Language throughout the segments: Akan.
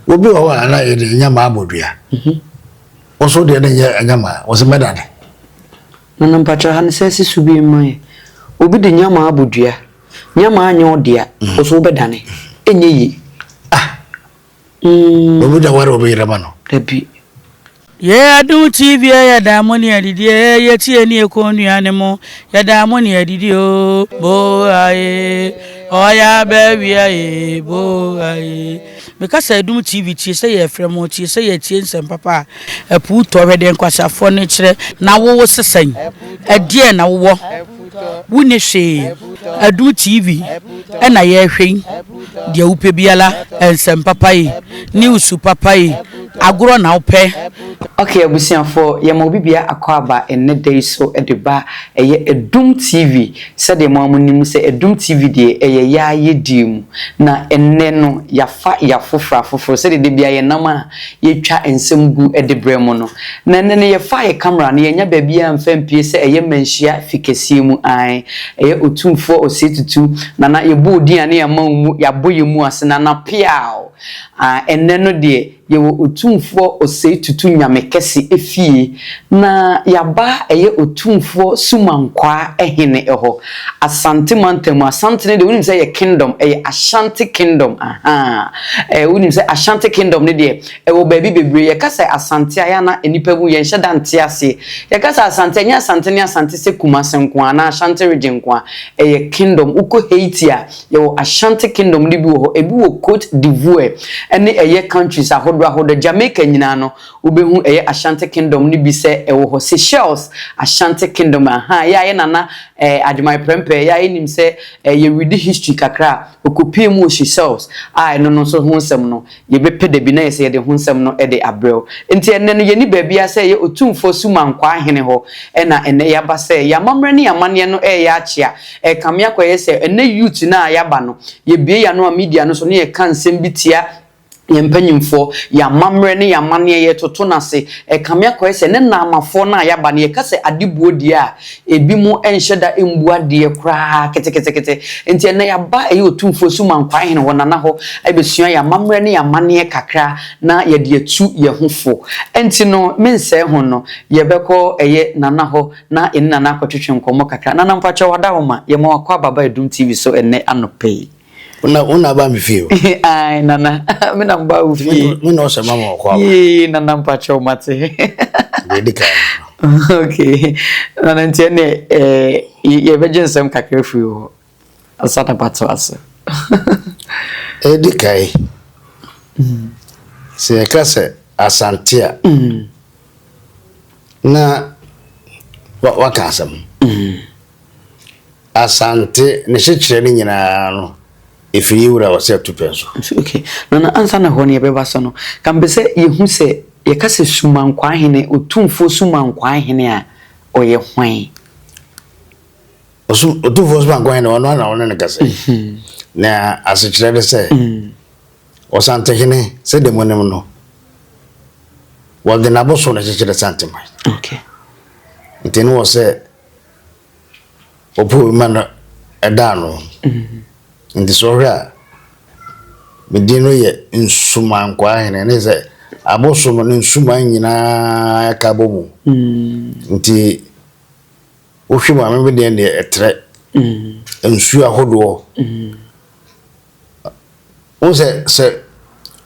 obi o wa na ye nyama abodua oso de na nyama o se medane na mpacha han se subi mai obi de nyama abodua nyama anya odia oso bedane enye yi obi da waro obi rama no dabi ye adu TV ya damoni adidi ye tie ni ekonu ane mo ya damoni adidi o bo aye oya bewi aye bo aye because adu TV tie say ye fremo tie say ye tie nsem papa epu to hwede nkwasafo ne kire na wo sesan adie na wo wuni hwe adu TV na ye hwen dia upe biala nsem papa yi news papa yi agro na upe. Okay, abusiafo ye ma obibia akwaba enne day so edeba eye Edum TV said the mamunim say Edum TV de eye ya yedim na enne no yafa yafofra said de bia ye nama ye twa ensemgu edebremo no na enne ne ye fa ye camera na ye nya babia mfampie say eye manhia fikesi mu ai eye otumfo osetutu na ye bo odian na ye mamu ya boye mu asena na piao enne no de ye wo otumfo osetutu nyamekesi efie na yaba eye otumfo sumankwa ehene eho asante mantem asante ne de wonim say ye kingdom eye Ashanti kingdom wonim say Ashanti kingdom ne de wo baabi bebre ye kasa asante aya na enipa bu ye nheda nte ase ye kasa asante nya asante ne asante se kumasenko na Ashanti region kwa eye kingdom uko Haiti a ye wo Ashanti kingdom ne bi wo ebi wo Cote d'Ivoire ene eye countries ahodo Jamaica nyina no ubehu eye Ashanti kingdom ni bi se ewo ho Seychelles Ashanti kingdom ya ye nana adwumai prempe ya enim se ye read history kakra okopie mu Seychelles no so hunsem no ye bepede bi na ye se ye de hunsem no e de abrel enti enne no ye ni babia se ye otumfo sumankwa ahene ho na enne ya ba se ya mamre ne amane no ya achia kamia kwaye se enne youth na ya ba no ye bie ya no media no so ne ye kan sem bitia yempanyimfo ya mamre ne ya mane ye toto nase kamia kwese ne na amafo na ya ba ne kase adibuo dia ebi mu enhyeda embua de kra kete enti ne ya ba e otumfo sumankwa hene wona na ho ebesua ya mamre ne ya mane kakra na ye de atu ye hofo enti no mense ho no ye beko eye nana ho na enna na akotwetwe nkomo kakra nana mpacha wada ho ma ye ma wakwa baba Edum TV so enne anope una ba mi fio ai nana me na mba ufi me no se mama kwa nana mpacho mate dedika okay nana ntene ye bejensem kakra fio asata pato ase edikai se kase asantia na wakasam asante ne hyekyere ni nyina no efiri wura wase atupenso okay na ansa na ho ne beba so no kambese yehu se ye kase sumankwa hene otumfo sumankwa hene a oye hwan otumfo sumankwa hene ono na ono ne kase na asekyere se osante hene se de monem no wode na boso na hyekyere santima okay ntene wo se opo man edano ndi sohra medino ye nsumankwa hene ne se aboso no nsuma nyina akabomu nti ohwema me de ne etre nsu ahodo o se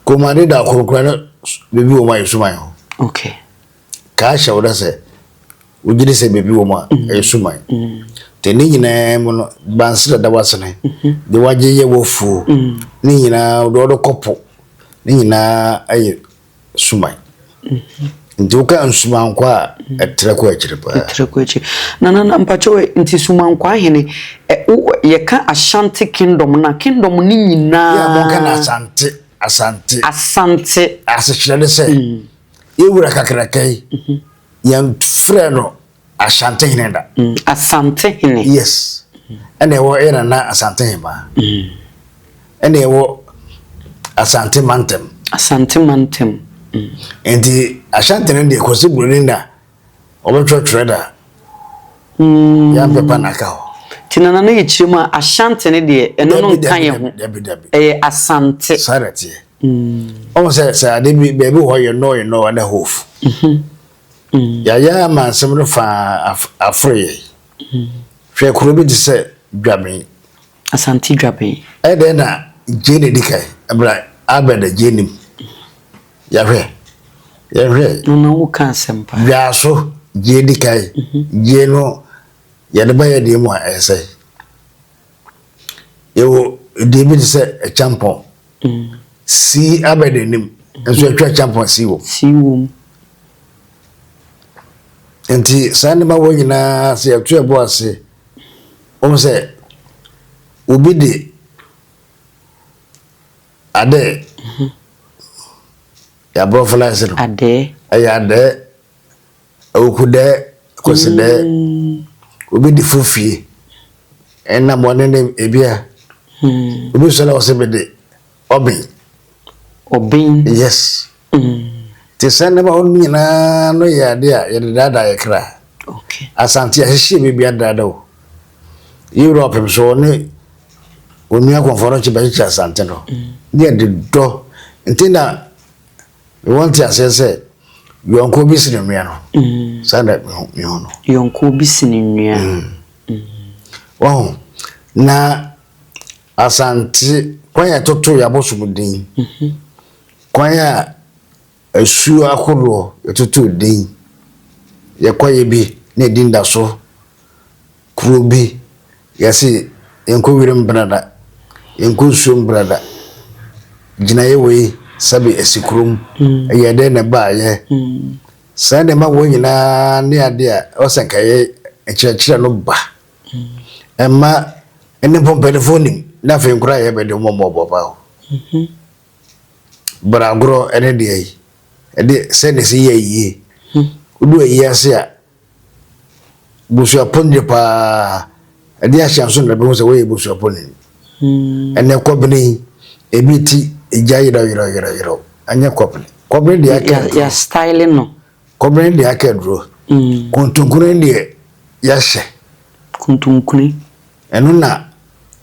komande da kokora bebi wo mai suma yo okay ka shawda se ujiri se bebi wo ma suma teni nyina mo no bansira da wasene de waje ye wofu ni nyina do kopo ni nyina aye sumai nduka nsumankwa etre ko akire na mpacho nti sumankwa hene ye ka Ashanti kingdom na kingdom ni nyina ya mo kana asante asekyere se ye wura kakrakai yan frɛ no Ashanti hene da Asante hene yes ene wo era na Asante hema ene wo Asante mantem enti Ashanti ne de kosi burinda obetro trader ya pepa nakao tinana na yichirima Ashanti ne de eno no kan ye ho dabi Asante sarati o se ade bi baby ho ye no and hof ya man sem no fa afre hwe kuro bi se dwaben Asante dwaben e de na jene dikai abra abeda jenim ya hwe no wo kan sempa ya so je dikai je no ya de baye de mu a ese yo David se champion si abeda nim enso atwa champion si wo enti sane ma wo nyina se atwa ebo ase o se obi de ade ya brofala se ade ade okude koside obi de fofie enna mo ne ebia obi so la o se be de obin yes te sane ma on nyina no ya de a ye dada ye kra okay asante ahihie be bia dada o Europe so ne oni akonforo che be cha asante no de do ntina we want to say yonko bi sini nua no sada mi hono yonko bi sini nua wow na asante kwanya toto ya bosumudin kwanya asu akodo toto din ye kwaye bi na dinda so kuro bi yasi enko wirim brada enko sum brada jinaye we sabi esikrum yede ne ba ye sane ma wo nyina ne ade a osankaye ekirechira no ba emma ene pompe phone na fe nkura ye be de mo ba o bragro ene de yi ede sene si ye udu yi ase a busu aponje pa ede a chanson na be ho se we busu aponje ene kobni ebiti yiro anya kobni dia ya styling no kobni dia kedro kuntunkuni dia ya she kuntunkuni enu na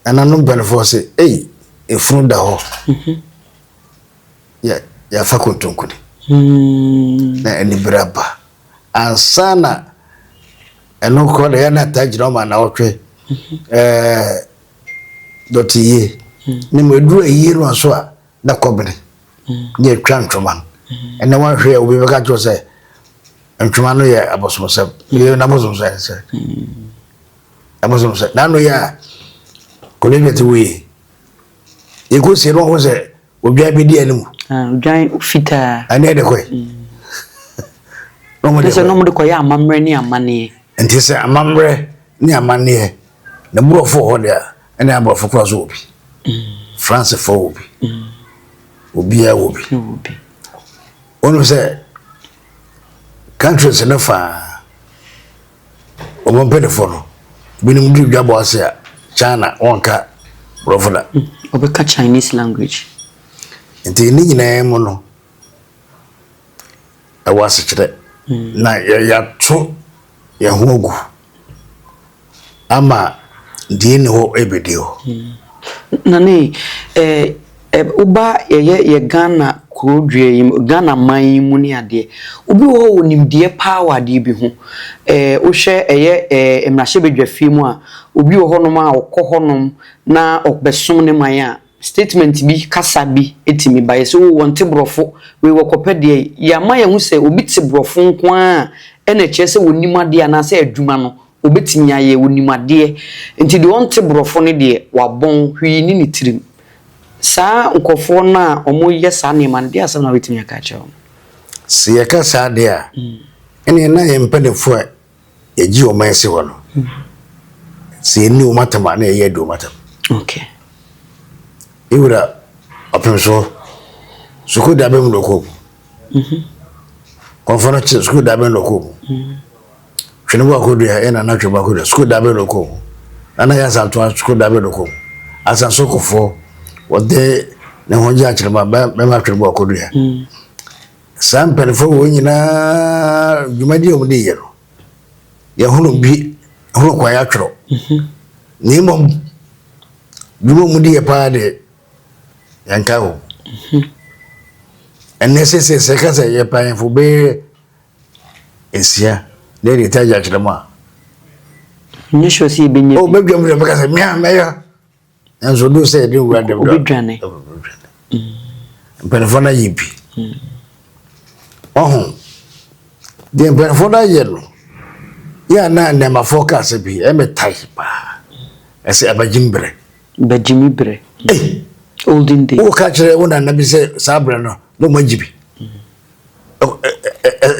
ananu benefo se efunu da ho ya fa kuntunkuni na eni braba ansana enu ko le na tajiro ma na otwe dotiye ni medru ayiro so a da kobni ye twantwoma ene wan hwe obi be ka jo se ntwoma no ye abosomsem ye na abosomsem se abosomsem na no ya kolebeti we ye ko se ro ho se obi abedi animu odwan fita ane de koy no mo de koy amamre ni amane enti se amamre ni amane na burofo ho de ene aburofo kwa zo obi France for obi onu se countries na fa o mo pede for no binim du dwabo ase a China wonka brofula obeka Chinese language enti ni nyina mu no awase kire na ya to ya hogu ama dine ho ebedio nani uba ye Ghana kodwe Ghana man mu ni ade obi wo onimdie power de bi ho wo hwe emrahye bedwafi mu a obi wo honom a okọ honom na obesom ne man a statement bi kasa bi etimi ba yeso wo wonte brofo we wokopede ya ma ya hu se obi te brofo nko a ena chese wonimade ana se adwuma no obetimi aye wonimade enti de wonte brofo ne de wabon hwi ni ni tirim sa nkofo na omo yesa ne man de asem na wetimi aka chawo se yaka sa de a ene na ye mpanefo a yeji o man se wono se ni o matama na ye do matam okay iwura opemso suku da be mu loko konfono che suku da be loko hwene bo akodu ya ena na tweba akodu suku da be loko ana ya santo suku da be loko asan sokofo wode ne hoja achirema be ma tweba akodu ya sample fo wo nyina jumadi o mudi yero ya hunu bi hunu kwa ya twro ni mom dumo mudi ya pa de yanka ho and necessary seconds a year paying for be esia na dey tell you ma Nye sure see be nye. Oh baby am because me am ya and so do say dey wura dem Obi dwane. Penfona yipi oh the penfona yellow ya na ma forecast bi e me type pa ese abajimbre Bajimibre. Olden day. O ka kire wona na bi se sabre no majibi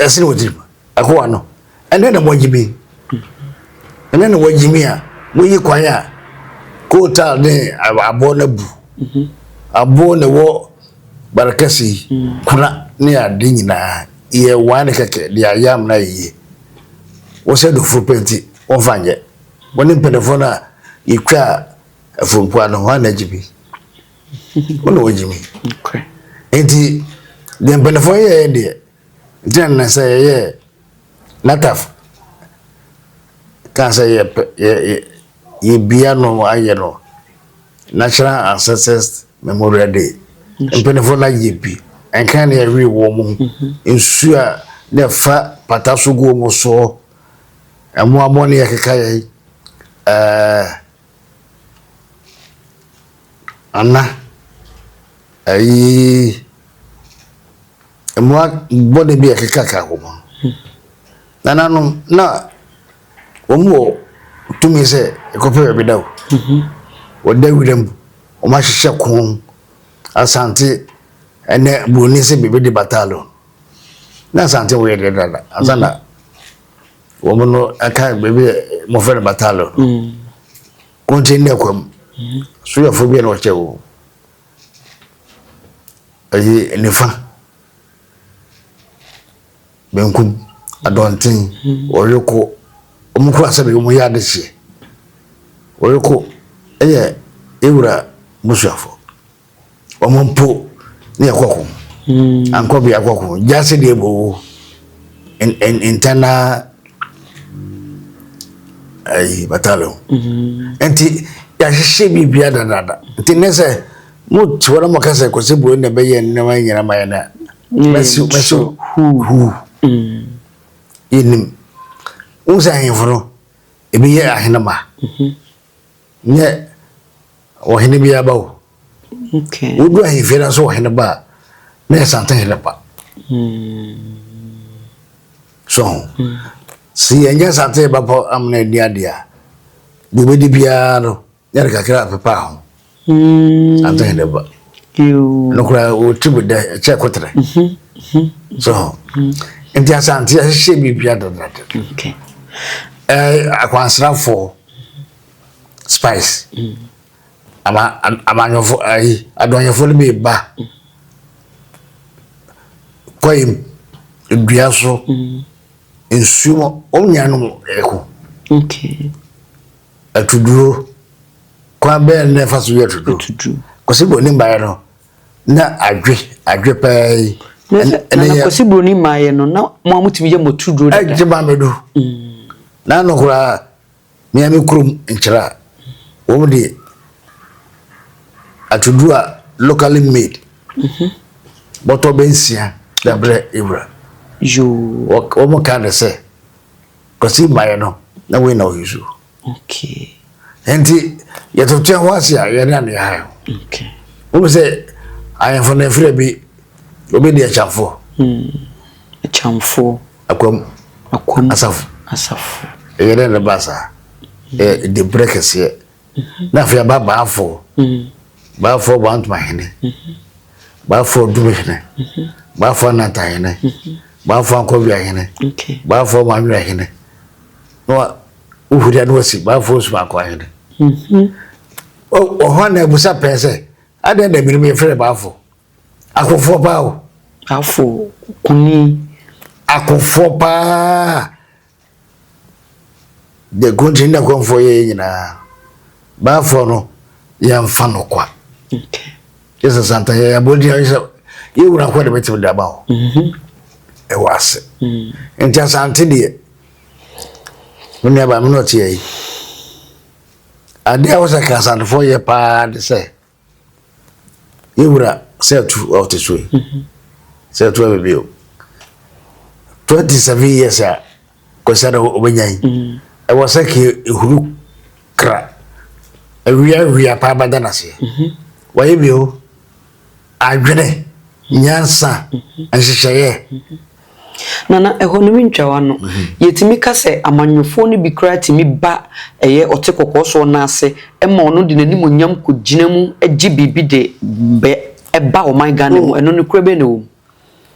ese no wodi akwa no ene na majibi ene na wajimi a muyi kwan a ko ta ne abo na bu abo ne wo barakasi kuna ne ade nyina ye wane keke dia yam na ye wo se do fupenti won fanje woni telefona ikwa afumpo no wa na jibi wona wajimi Okay. enti dem telefona ye de den na say ye nataf kan say ye bia no aye no National Ancestors Memorial Day telefona yipi enkan na every wo nsu a na fa pataso go mo so emo amone yakeka ye Anna ai emo bode bi yakeka ka ho mo nanano na omo tumi se ekope bi dawo oda wirem o ma hihye ko asante ene boni se bebe de batalo na asante we de dada azana wo no aka bebe mo fe batalo continue kwam so ya fobia no chewo ayi nifa benkum adontin oyoko omukura sabe mo ya de hye oyoko eye ewura musuafo omompo ne yakoko anko bi yakoko jase de bo internal ai batalo enti ya hye bibia dada enti nese mo twara mo kase ko se bo ne be ye ne man nyina man na mesu hu inim unsa hinforo ebi ye ahenama nye ohene bia bawo Okay. Wodu ahifira so ohene ba na santa hele ba so si enya santa ba po amna dia dia bubedi bia no yare kakra pepa ho santa hele ba You. no kura o tibu da che kotre so enti santa ya hye bibia da. Okay. Akwansra for spice amanyofo ai adonyefo le ba koim duaso ensumo omnyanu eko Okay. atuduro kwa be ne faso ye atuduro kosibo ni mbaye no na adwe pai na kosibo ni maye no na mo amutimi ye motuduro da ajeba medo na no kura miami krum nchira wo de atudua locally made boto bensia da bre ibra yo o mo kan se kosi maye no na we na oyizu okay enti yetotua hwase a ye na ne ha okay wo se ayen fo na fire bi obi de chamfo chamfo akwam asaf ye na basa de break se na fia baba afo ba fo want my hene ba fo du hene ba fo na ta hene ba fo ko bi hene okay ba fo ma mi hene no uhuri anu si ba fo su ba ko hene o ho na busa pese aden da mi me fere ba fo akofo ba o afo kuni akofo pa de gonji na konfo ye nyina ba fo no ya mfa no kwa okay yesa santa ya bodi ya yewura kwa de betim da ba o e wase enti asante de mun ba mun oti yi ade a wasa ka sante fo ye pa de se yewura set of the way say to baby 27 years kwasara obanyan I was like huru kra awia pa badana se waye bio adwene nyansa anhyehyeye nana eho no ntwa no yetimi ka se amanyofo no bi kra timi ba eye otekokko so na ase ema ono de nanim onyam ko ginamu agi bibi de be eba o my Ghana mu eno no kra be no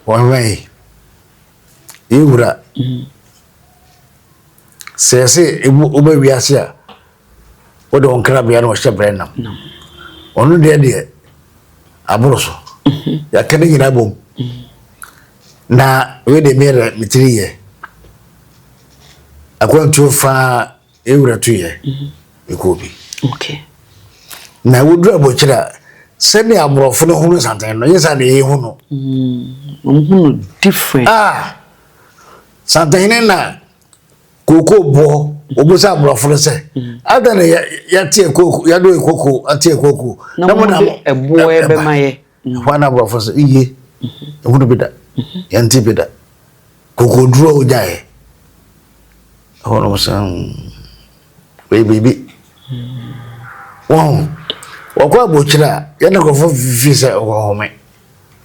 why ewura sese oba wiase a wode onkra bia no hye brɛ nam ono de aboroso ya kene nyina bom na we de mere mitiriye akwantu fa ewura tuye ekobi okay na wodura bochira sɛne aborɔfo no hunu santan no yesa na ye hunu hunu different santan na koko bo obusa aborɔfo no sɛ ada na ya tie koko ya do koko atie koko na mo na ebo ebe maye hwana aborɔfo sɛ iye hunu bida yanti bida koko duro ojaye hono san we baby wow wakwa bochira yana ko visa home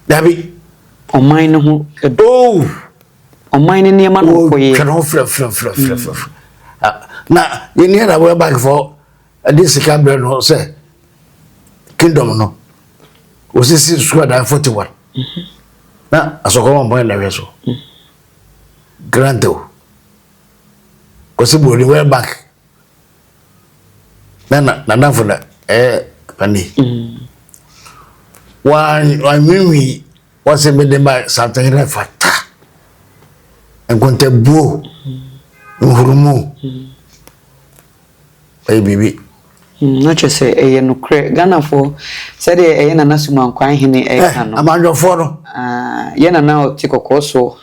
dabi oman no ho oh oman ne niam no koye kan ho fra na yeni na we back for this camera no say kingdom no osisi squad 41 na asokoma mbo na weso granto kosibo ni we back na funa pani wa mimi wase medema satire fata enkonte buo nhurumu bibi na chese eye no kre Ghana for said eye na nasuma nkwan hene eka no amanjofo no ye na na otikokko so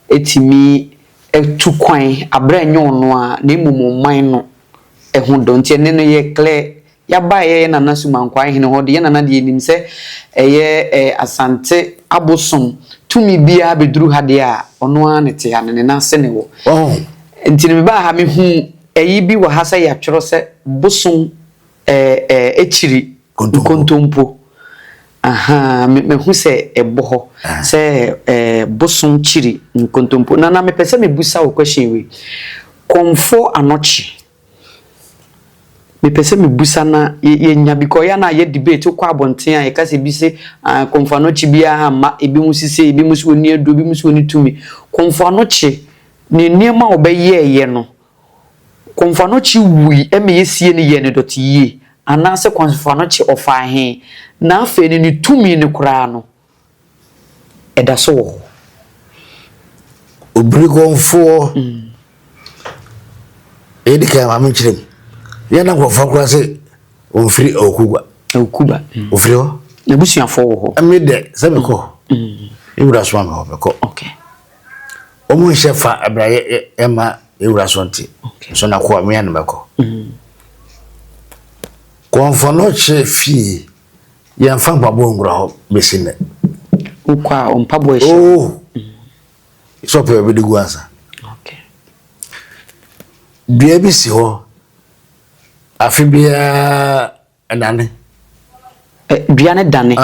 etimi etu kwan abra nyo no a na emumu man no ehu dontie ne no ye clear ya ba ye na nasuma nkwan hene ho de ye na na de nim se eye asante abosom tumi bia beduru hade a ono a ne te ha ne na se ne wo ntini me ba ha me hu eyi bi wa ha se ya tworo se bosom echiri kontompo aha me hu se ebo ho se bosom chiri kontompo na me pese me busa wo question we komfo anochi me pese me busa na ye nya because ya na ye debate kwa abonten a ye kase bi se komfo anochi bia ma ebi mu sise ebi mu so oni edo ebi mu so oni tumi komfo anochi ni niema obeye ye no komfo anochi wi eme yesie ne ye ne dotiye anase komfo anochi ofa he na afa ni tumi ne kura no eda so obiri komfo edika ma menchirem ye na komfo kura se onfiri okuba ofiri ho na busuafo wo ho amede sabeko ewura so ma ho beko okay omo shefa abraye ema ewura so nti so na ko me an beko komfo no che fi ye mfa babo ngura ho besine ukwa ompabo ehye so pe be de guansa okay bia bi si ho afi bia anane bia ne dane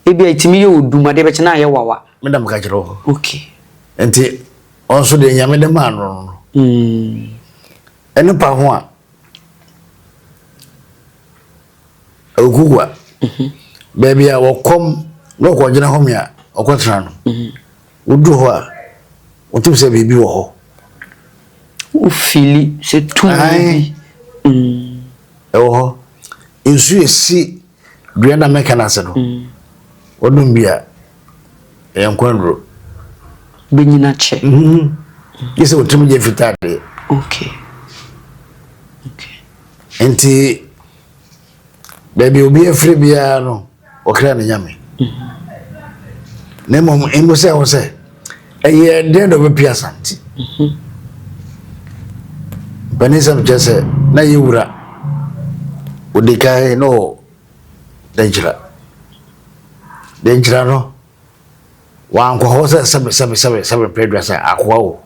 ebia itimi ye oduma de be chena ye wawa me dam ka kiro okay enti onso de nyame de man no eno pa ho a ogugwa baby a wokom no ko gina ho me a okotra no udu ho a otim se bibi wo ho u fili se tumi ho insu esi duana mekanase no odum bia enkwandro benyina che yese otim je fitade okay enti baby obi afri bia no okra ne nyame nemo emose ho se eye den do be piasanti banisa mjese na yura udikai no denjira no wan ko ho se pedra sa akwa o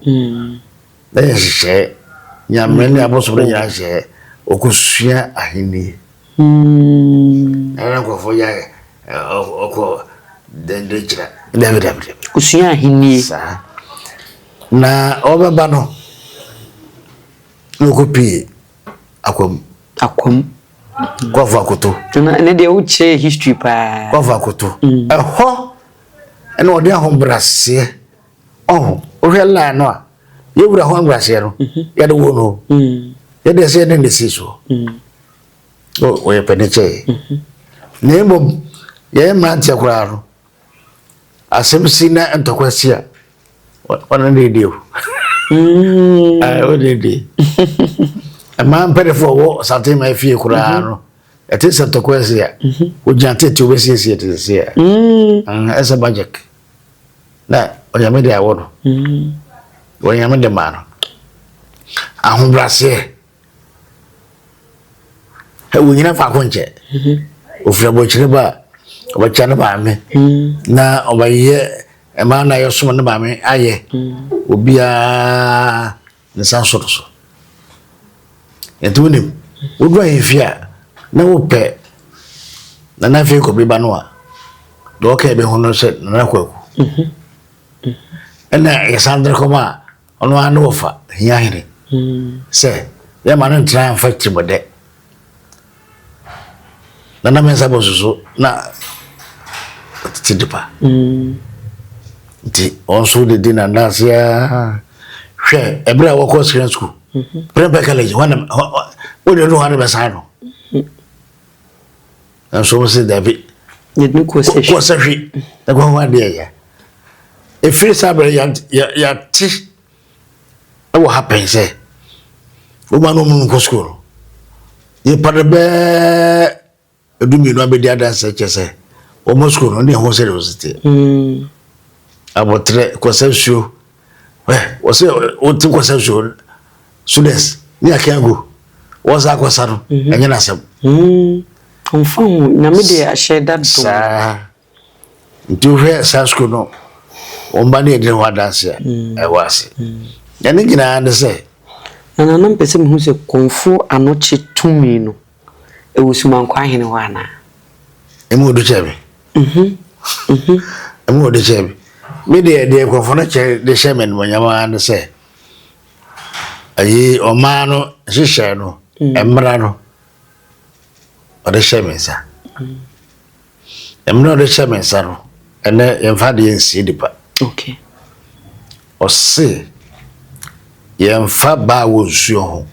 na ye hye nya mreni aboso na nya hye okusua ahini na ko fo ya oko dende kira David kusua ahini sa na obaba no okopi akwam kwafa koto na de uche history pa kwafa koto eho ene odi ahom brase oh ohela no a yewura ho brase no ya de wo no ya de se ne si so o ye peneche nembo ye mantia kuraro asemsi na entokwasia wana ne dio o de de man pere for wo sate mai fie kuraro ete se entokwasia o jante ti obesiesie te se esa budget na oyame de awono oyame de mano ahun brase he wunyina fa konche ofra bo chire ba obacha na ba me na obaye e ma na yoso na ba me aye obia ne sanso so etunim odwa yefia na wo pe na fe ko bi ba no a do ka be hono se na kwaku ena Alexander koma ono anu ofa hiya hire se ya manu try factory bode na mensa bosusu na tidipa ti onso de dina nasia hwe ebra wo ko screen school prepare college wana wo de no hane besano na so se David ni ko se hwe da ko wa de ya e free sabre ya ti e happen say o ma no mun ko school ye padebe edumi no abedi adanse chese o mo school no ne ho seriosity abotre ko sensuo o se o ti ko sensuo students ni akango o za ko saro enye na sem confirm na me de a share that do do he sa school no o mba ne de ho adanse e wase ya ne gina ande se na na mpese me hu se konfu anoche tumi no e wusuma nkwa hene ho ana emu do chebe emu do chebe me de konfu na che de shemen mo nyama ande se ayi o mano shisha no emra no o de shemen sa emra de shemen sa no ene yemfa de yensi dipa okay o se yemfa ba wo nsuo ho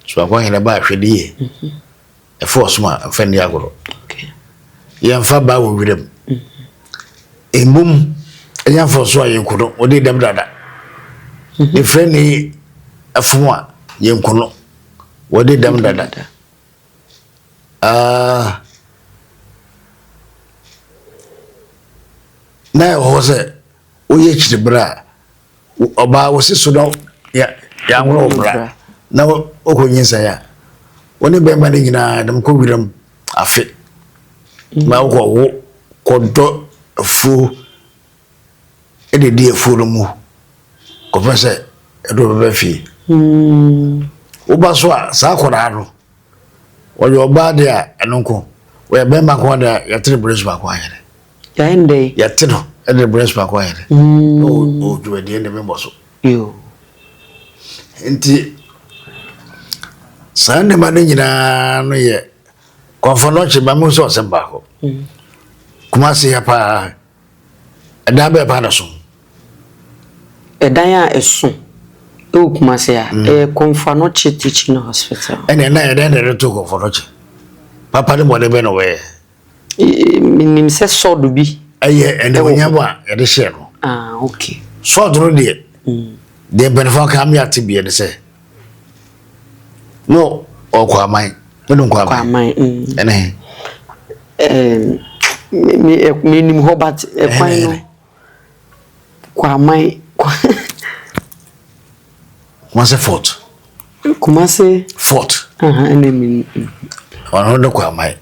so akwa hene ba hwedie e force ma fani agoro okay yemfa ba wo wirem emum enya force wa yenkuno o de dem dada e freni afumwa yenkuno o de dem dada na ho se o ye chiribra oba wo se so no ya ngoro bra na o ko nyinsa ya woni be ma ni nyina dem ko wiram afi ma wo ko do fu e de die fu no mu ko fese e do be fi o ba so a sa ko na no wo yo ba de a enonko wo ya be ma ko da ya tre bridge ba ko ayere ya ende ya tino e de bridge ba ko ayere o do de ne me boso yo nti sande ma de nyina no ye konfono che ba mu so semba ko kuma se ya pa da be pa na so edan a esu e kuma se ya konfono che teaching hospital ene na edan de to konfono che papa de mo de be no we minim se sodo bi aye ene wonya ba e de share no okay sodo no de benefo ka am ya te bi de se no o kwa mai no kwa mai ene me nim hobat kwan no kwa mai kuma se fort ene mi ono de kwa mai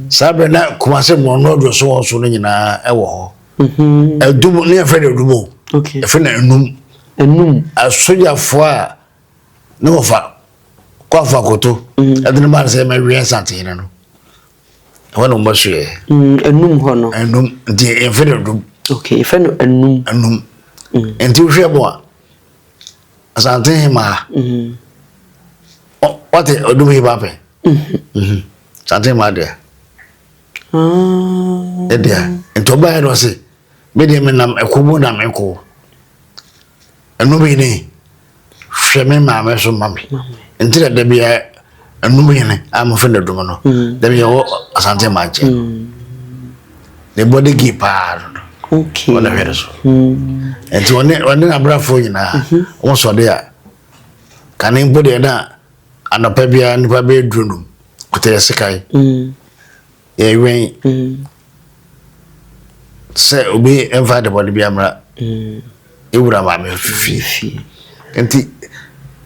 sabe na kuma se mo no do so no nyina e wo ho Edum ne afre de dumo. Okay. Afre na enum. Asoja fo a ne ofa kwa fa koto. Adene man say ma wi asante ne no. Wono mo so ye. Enum ho no. Enum de afre de dum. Okay, ife no enum. Enti hwe bo a asante ma. What odum hi ba pe. Asante ma de. Edia ento ba no se me de me nam ekobo na me ko enu bi ni hwe me ma me so ma me enti da bia enu bi ni am fe na dum no da bia wo asante ma je the body give pa okay wala hwe so enti woni na brafo nyina won so de a kanin body na anopa bia nipa be drunum kutere sekai wen se obi enfa de body bia mra ewura ma me fifi enti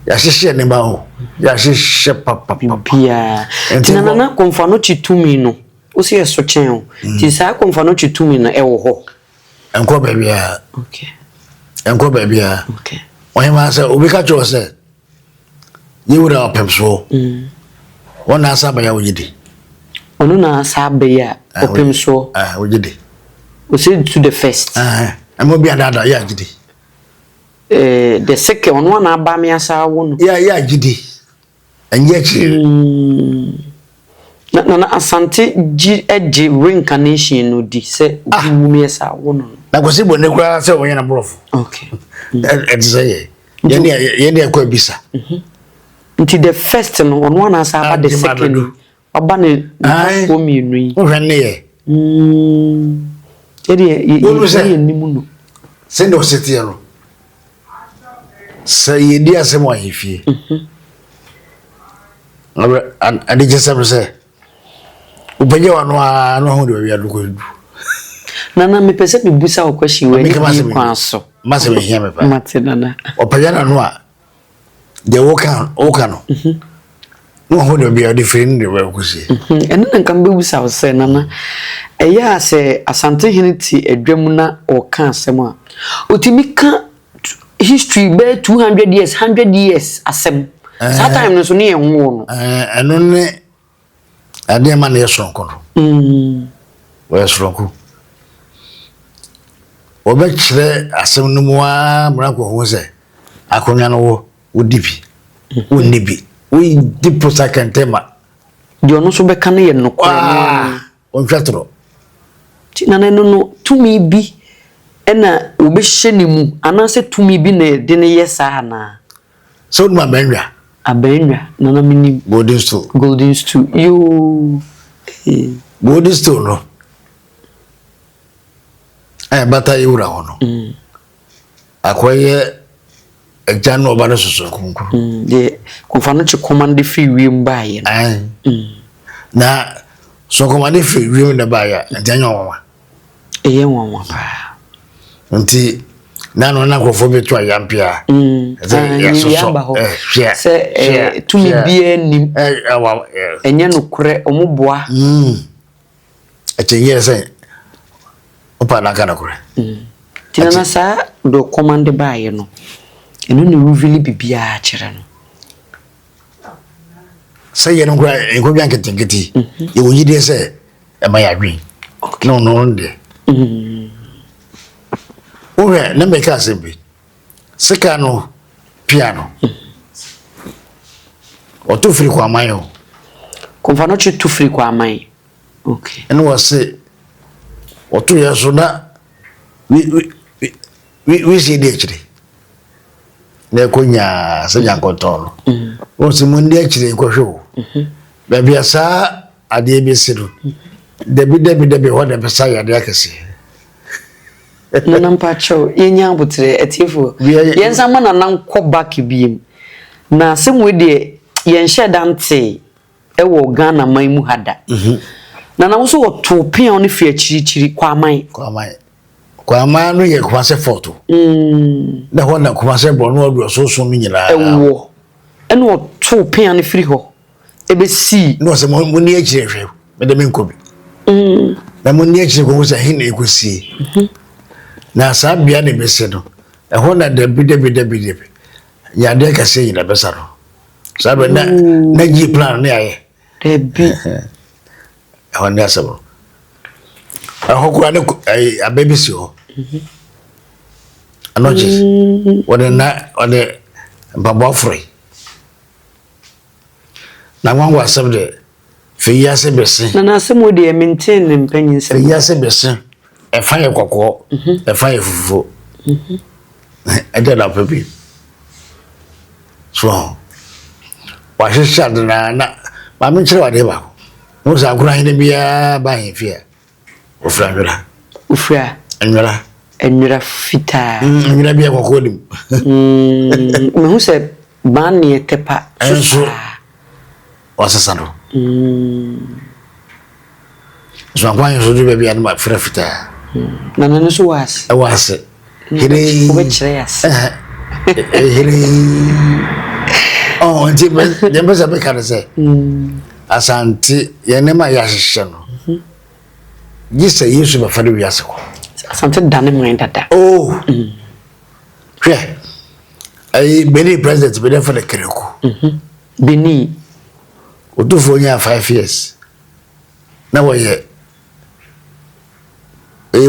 ya hihye ne ba ho ya hihye papa bia tina na konfa no chitumi no o se so chen o ti sa konfa no chitumi no e wo ho enko ba bia okay enko ba bia okay won ma se obi ka cho se yewura opemso wona asa ba ya oyidi ono na sabe ya opem so ojide o say to the first amo bia dada ya jide the second ono na aba me asa wo no ya jide anye chi na asante ji eje reincarnation no di se obi wu me asa wo no na ko si bo ne kura se won yana brof okay e say ye ne ko bisa nti the first no ono na asa aba the second aba ne ko mi nu yi o hwenne ye ye nimu no se ndo setie no se ye di asemo ahifie ade jesem se ubenye wano a no ho de wi aduko du nana me pese me busa o kwashi we ni kwa so mase me hia me pa mate nana opanya na no a de woka no no ho de wi ade frin de we kusi ene nka mbe busa o se nana eya se asante hiniti edwam na o ka asem a otimi ka history be 200 years 100 years asem that time no so ne enwo no eno ne ade ma na yesonko no we yesonko obe kire asem no mu a mra ko ho se akonya no wo dibi wo nibi wo dipo sakantema di ono so be ka ne ye no ko on twatro ti nana no tumi bi ena obe hye ne mu anase tumi bi na de ne yesa na so ma benwa nana mini golden stool yo golden stool no bata yura hono akoye ejano ba no soso kunkuru de konfa no che command free wiem ba ye na so command free wiem na ba ya entanyo wonwa eye wonwa pa nti nano na ko fobe to ayampia ya soso se tumi bie nim enye no kure omoboa atenye se opa na kana kure tinana sa do command ba ye no eno ne reveal bibia kire no se ye no kura enko bia nketenketi ye wo yide se e ma ya dwen no nde owe na make us be sika no piano o tu firi kwa mayo konfa no che tu firi kwa mai okay eno wase o tu yeso na we see de chire na konya se yankotono o se mundi a chire ko hwo ba bia sa ade bi siru debi ho de pesa ya de akese nana mpacho yenya butre etifo yensa mana nan ko back biem na semwe de yenhye dante ewo Ghana man mu hada nana wo so to pia on fi achirichiri kwa man no ye kwase photo na ho na kwase bo no odo so mi nyina ewo eno to pia on free ho ebe si no se mo ni achire hwe me de me nkobi na mo ni achire ko wo se hin na ekosi na saa bia ne bese no ɛho na dabi ya de ka sey na besa no saa be na gi plan ne aye dabi ɛho ne asɛm ɛho kura ne abebisi ho anoje wode babo free na wanwa asɛm de fe yase bese na asɛm wo de maintain ne mpanyin sɛ fe yase bese ɛfa yɛ kokɔ ɛfa yɛ fufuo ɛde na pepi so wa hwehwɛ de na ma me kyerɛ wade ba mo sa kura hene bia ba hin fie ofra nwera fita nwera bia kokɔ dim me hu sɛ ban ne tepa so wasasa no so akwan so do bia na fra fita na no so was here wo kyerɛ yas here oh nti dem be sabe ka say asante ye ne ma ya hyehyɛ no gisa yesu ba fa do wiase ko asante dane mwen dada oh hwe ai beni president be dem fa de kereko beni odufo nya 5 years na wo ye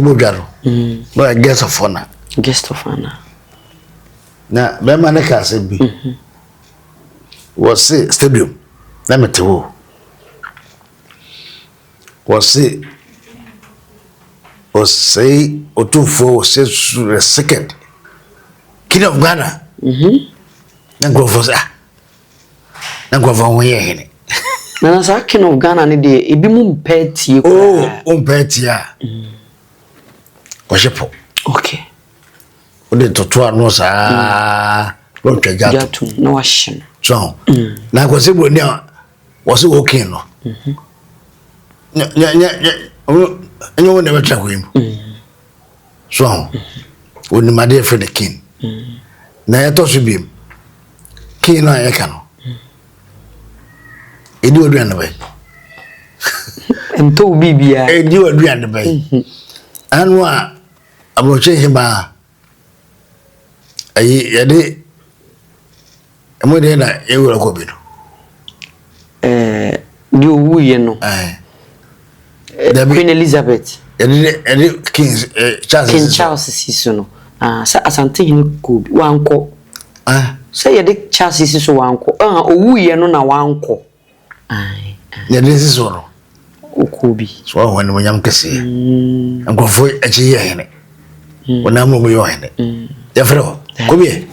mo dwaro no guest of honor na be ma ne ka se bi was stadium na metewo was otufo was second king of Ghana na go for ho ye hene na sa king of Ghana ne de ebi mu mpatie ko mpatia Washepo. Okay. Ode totoa no saa no twajatu no washin. So. Na kwase boni a wose okay no. Enyo wona betwa kwem. So. Woni made for the king. Na eto so biem. King na yeka no. Edi oduan be. Ento bibia. Edi oduan be. Anwa abroche hima ayi yade emode na ewura ko bi no di owu ye no Queen Elizabeth yade King Charles siso no sa asante hin ko wanko sa yade Charles siso wanko owu ye no na wanko yade siso no okubi so won mo nyam kese angofo achi ye hene wona mo yo hene ya fero kobi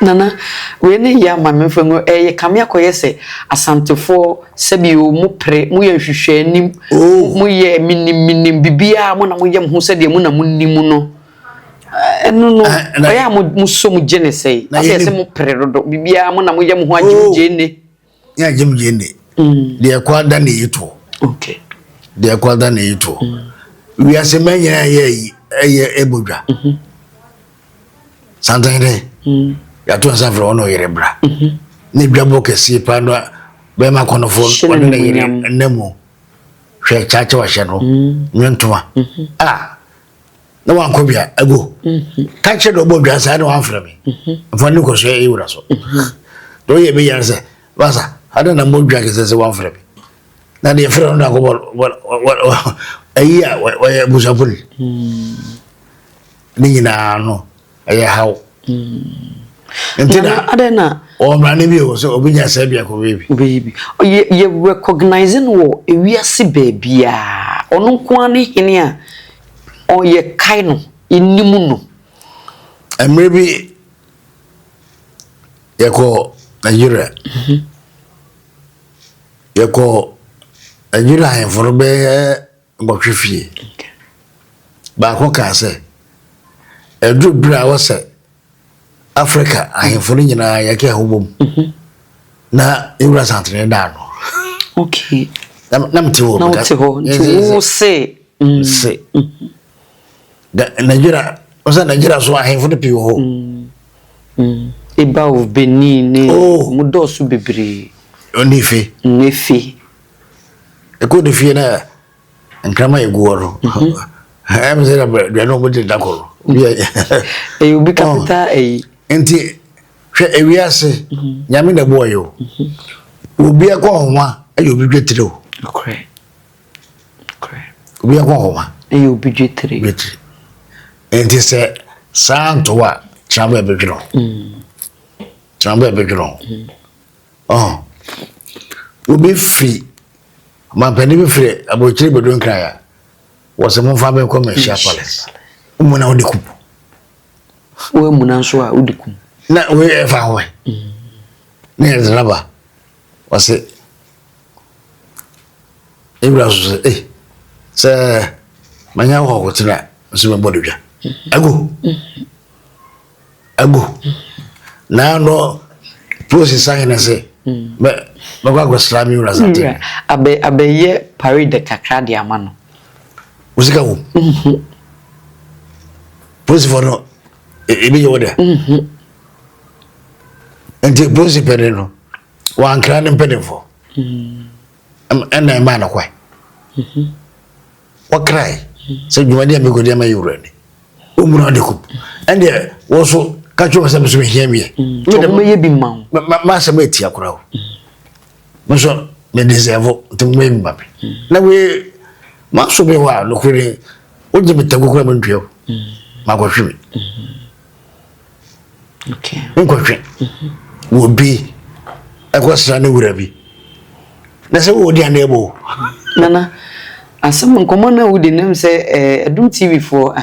nana we ne ya ma me fango kame akoye se asantefo sebio mu pre mu ye hwehwe anim mu ye minim bibia mo na mo ye ho se de mu na mu nim no eno no oya mo so mu gene sei ase se mu pre rodo bibia mo na mo ye ho agim gene ya agim gene de kwada na yito okay de kwada na yito wi ase manya ye ebodwa santende ya to asa fro no yere bra ne dwabo kesi pa no be ma konofo ono na yere nemu hwe chacha wa hye no nwentoma na wan ko bia ago ka che do bodwa sa na wan fra me fo ne ko so e wura so do ye be yar se basa ada na bodwa kesi se wan fra me na de fra no ko ayiya wa busapul ni nyina no aya haw entina adena o mrane bi o so obinya sa bia ko baby ye recognizing wo ewiase baabia ono nko ani hene a o ye kai no inimu no emre bi ye ko Nigeria ye ko Nigeria hen for be ngotwefie ba ko ka se edu bra wo se Africa ahemfo nyina yake ahobom na ewura santre da no okay na mtiwo na mtiwo se da Nigeria osa Nigeria so ahemfo de piwo ho eba of Benin ne mudosu bebre onife nefi eko de fie na nkrama eguoro I'm saying about the nobody dakoro. E obi capital e. Enti hwe ewiase nyame da boy yo. Obi akọ homa ayo obi dwetire o. Okay. Obi akọ homa ayo obi dwetire. Enti se santo wa chamba bedwiro. Chamba bedwiro. Oh. Obi fi ma pani bi fire abochire bedon kraya. Was a monfa be come palace. Umuna odiku. We muna nso a odiku. Na we efa ho. Na ezraba. Was it Ibra so say manya ho ko tira so me bodo bia. Ago. Na no process sign na say me go slami ura zate. Abe parade kakra de amano. Usika wo. Process for no ebi yo there. Enti process pere no wan kra ne pede for. Na ma na kwai. Wa cry. Se dwuma dia me go dia ma yura ni. Omura de ku. Ende wo so ka twa se so hia me. Me da me bi ma. Ma se me tia kura wo. Mo so me deserve to me mbabe. Na we ma so be wa no kure o je bitago kura me ntwe. Ma go hwe. Okay. Nko hwe. Wo bi akwasra ne wura bi. Na se wo dia na ebo. Nana asem nkomo na wudi nem se Adum TV for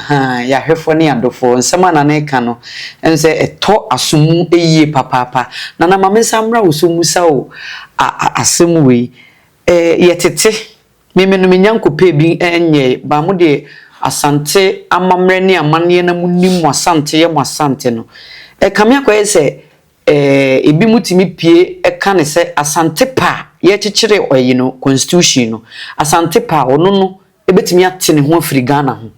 ya hwefo ne adofo nsema na na eka no ense eto asomu eyiye papapa nana mamesa mra osomu sa o asem we yetete memenu menyankope bi enye ba mu de asante amamre ne amane na munim asante ye asante no kame akoye se ebi mutimi pie eka ne se asante pa ye chichire oyi no constitution no asante pa ono no ebetimi atene ho afiri Ghana ho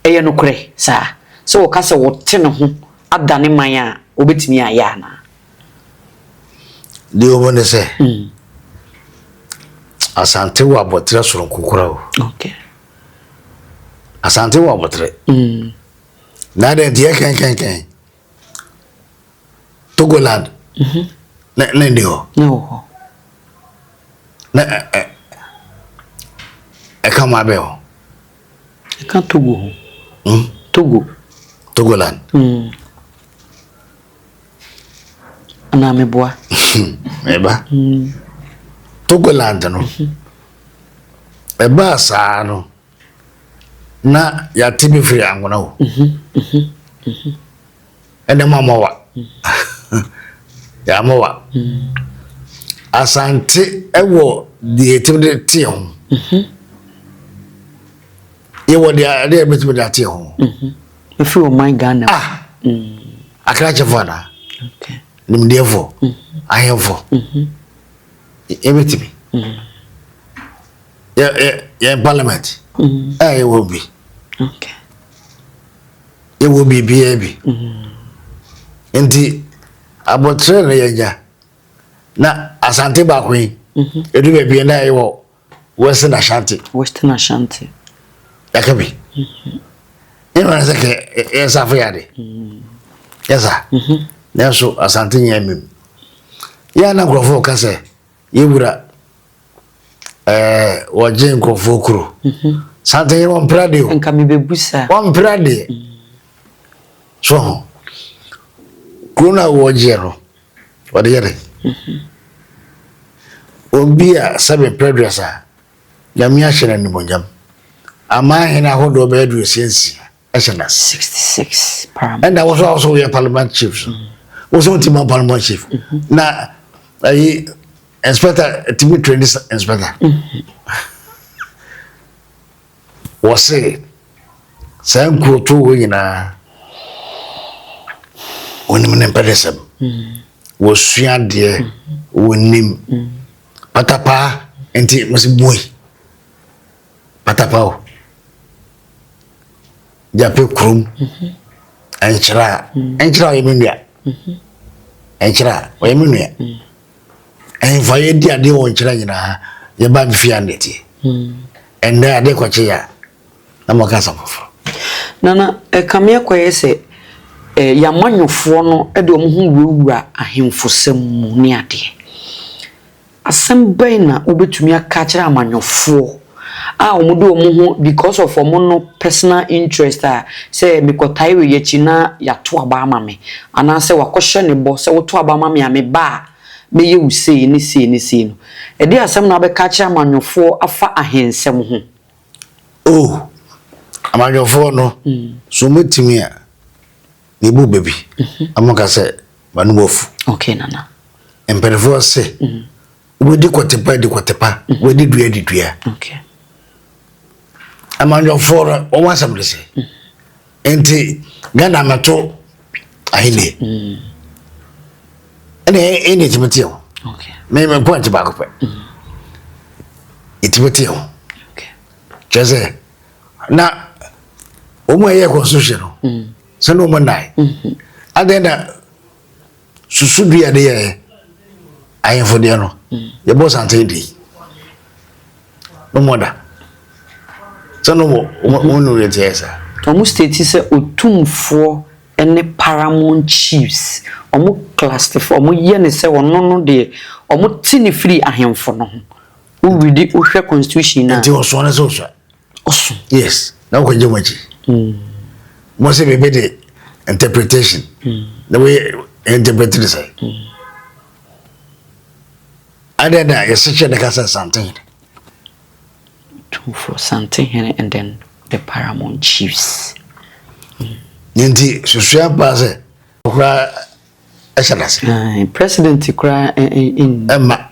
eye no kure sa so wo kase wo tene ho adane man a obetimi aya na de o ne se asante wa botre soro kokora o. Okay. Asante wa botre na de die kan Togoland na ndio no na kama beo ka Togo Togoland ana meboa eba Togoland no eba sa no na ya tibi free angona wo ene mama wa ya mawa asante ewo de timde tie ho yewo de betu de tie ho if you mind Ghana akrache fana okay nimdefo ahefo ebetimi ya parliament yewo bi okay yewo bi bi enti abotre na yanya na asante ba kwen edu be bi na yewo Western Ashanti yakabi ina na ke esa fa yade yesa na so asante nyamem ya na grofo kase yewura waje grofo kuro sante ye won prade o nka me bebusa won prade so kuna wojero wade yare obia sabe predressa yamia hye ni bonjam ama hena hodo be edu sensi ehna 66 param and I was also a parliament chief was on team parliament chief na ai inspector team training inspector was say san kuto wina onim ne pedesem wo sua de wonim patapa enti mosibui patapa o jape krum enchira yemenua enchira yemenua en faye dia won chira nyina ye ba bifia ndeti enda ade kwache ya na makasa fofo nana kamia kwaye se yamanyofo no de omhu wuwura ahemfosem mu ne ade asem bɛn na obetumi aka kyerɛ amanyofo a omudo omhu because of omo personal interest say mekotai we yachi na yato aba ama me ana se wakohye ne bo se woto aba ama me ame ba meye usei ne sei no edi asem na bɛka kyerɛ amanyofo afa ahensem ho oh amanyofo no so metimi a ne bu baby amaka se manuofu okay nana emperefo se wedi kotepa wedi dua okay amanyofo o wasam de se enti Ghana mato ahine ene timetio okay me point back pe itimetio okay jeze na omo ye constitution se no mo nai adena susudu ya de ye ayefo de no ye bo sante di no moda se no mo no re tiesa omo state se otumfo ene Paramount Chiefs omo classify omo ye ne se wono no de omo tini free ahemfo no ho read ohwe constitution na nti oso na so oso yes na ko je machi mo se be de interpretation the way interpreted it say adena yeseche de kasa something for something and then the Paramount Chiefs nti susua paase okra eshalase president kra in emma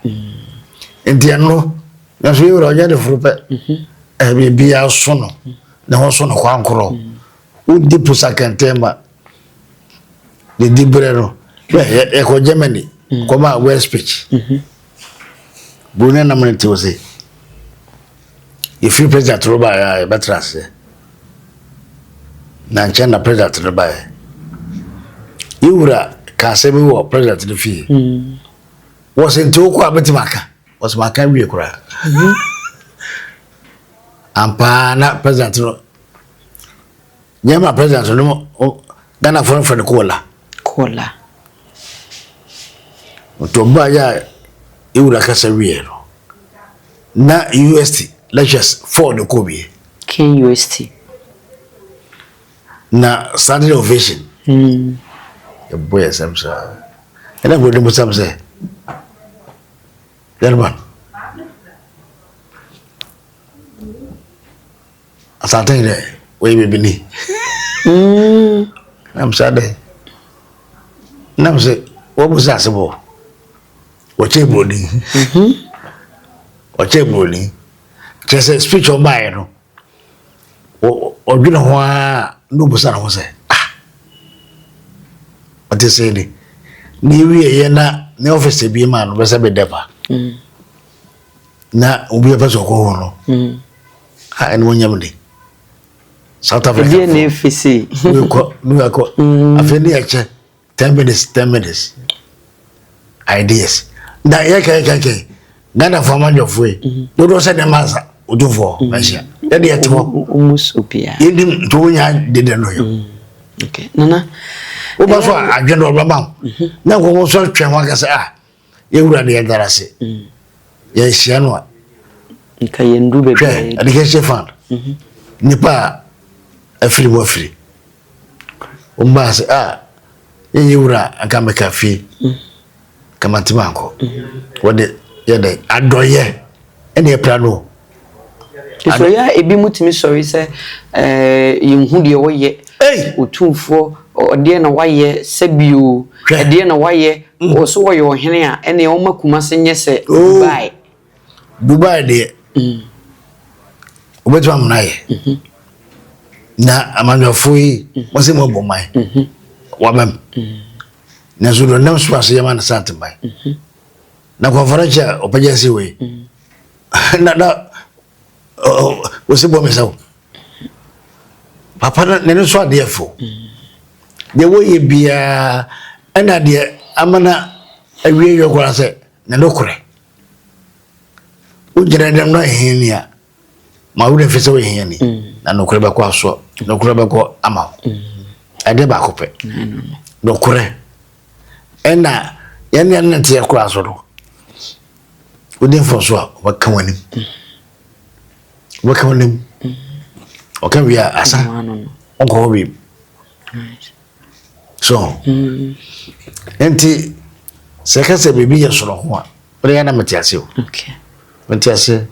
nti eno na so yoro nya de furupe bi bia so no na ho so no kwankoro udi pusakantema de dibrero e ko Germany koma West speech bune na mnete ose if you president roba ya betrase na nchana president roba yura ka se bi wo president de fi was into ko abetimaka was maka wie kura ampa na president no nyama president no Ghana for kola to ba ya yura ka se wie no na UST lectures for the Kobe KUST na standing ovation the boy samsa and I would samsa gentlemen asante ile we be ni I'm sad nam se wo bu sa sebo wo cheboni wo cheboni just speech on my no o dwena ho a no busa na ho se what is saying ni wie ye na ne office bi ma no be se be depa na obi e peso ko ho no en wonyam de South Africa bien efisi we ko afeni eche 10 minutes ideas da ye ke Ghana formal of way do do say the master odufo Asia e de etimo almost opia yedim to nya de no yo okay nana o ba so adwe no ba na ko so twen wa ka say ye wura de darase ye hia no nka ye ndu be be education fund nipa afiri mo afiri o ba say ye wura aka meka fi kama timanko wode ye de adoye ene e plano so ya ebi mutimi sorry say yemhu de wo ye otumfo ode na waye sabio ede na waye o so wo ye ohene a ene o makuma se nye se Dubai de obetu amnaye na amanyofo yi mo se mo bomai wabam na zudo nam space yamana santimbai na conference opajasi we na o se bo mesaw papa na ne so ade efo de wo ye bia ana de amana awie yokora se na dokore o jira dem no henia ma wo fese wo hia ni na nokure be kwa so nokure be ko ama ade ba ko pe nokure ena yan na tie kwa so do wodin fo so a waka wanim okay we are asa onko bi so enti sekase bibi ya so ho a ore na metiase o okay metiase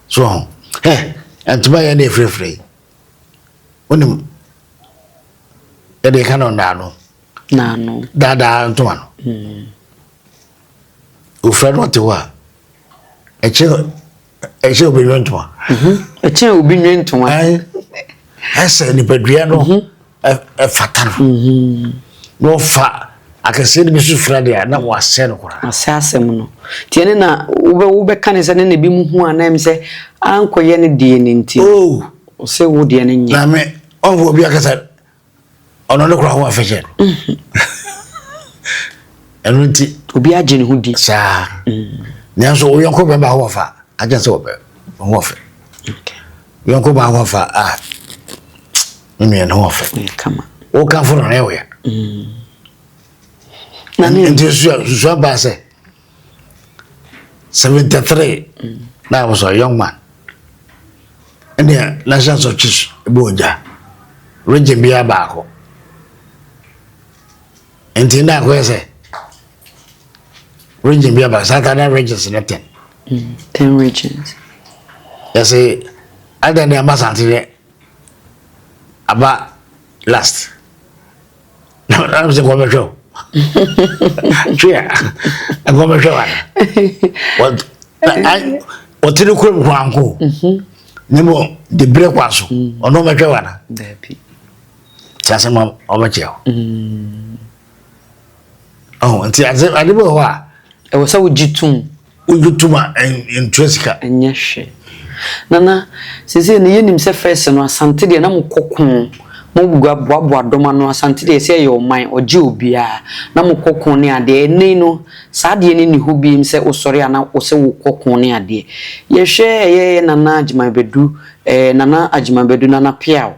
so antuma ya na frefre onim ede kana ndano nano dada ntuma no ufra no te wa eche obi ntuma eche obi ntuma ai ese ni pedua no fatano no fa akase ni bisu fra de na wase no kora asasem no tiene na ube kanisa ne bi mu hu anam se ankoye ne die ne nti o se wo die ne nya na me onwo obi akasa ono ne kora ho afeje enu nti obi agye ne hu di sa nyanso wo yonko be ba ho fa agye se wo be ho fa okay yonko ba ho fa me no ho fa kama o ka fo no ne wo ya na ne nti so ba se 73 na was a young man and the national of chiefs boja region bia baako enti na ko say region bia ba Southern regions na 10 regions yes other than Masante aba last no I'm saying go show yeah I'm going to show what what you call kwanko nemo de break waso ono metwe wana dapi chase mo omacheo oh nti ade bo wa e wo sa wujitum en tresika enyehwe nana sisi ne yenim se first no asante de na mukokon mo bugua boaboa doma no asante de se ye oman oje obia na mukokon ne ade eni no saa de ni hu bi mse osore ana wo se wo kokon ne ade ye hwe ye nana ajimabedu nana ajimabedu nana piao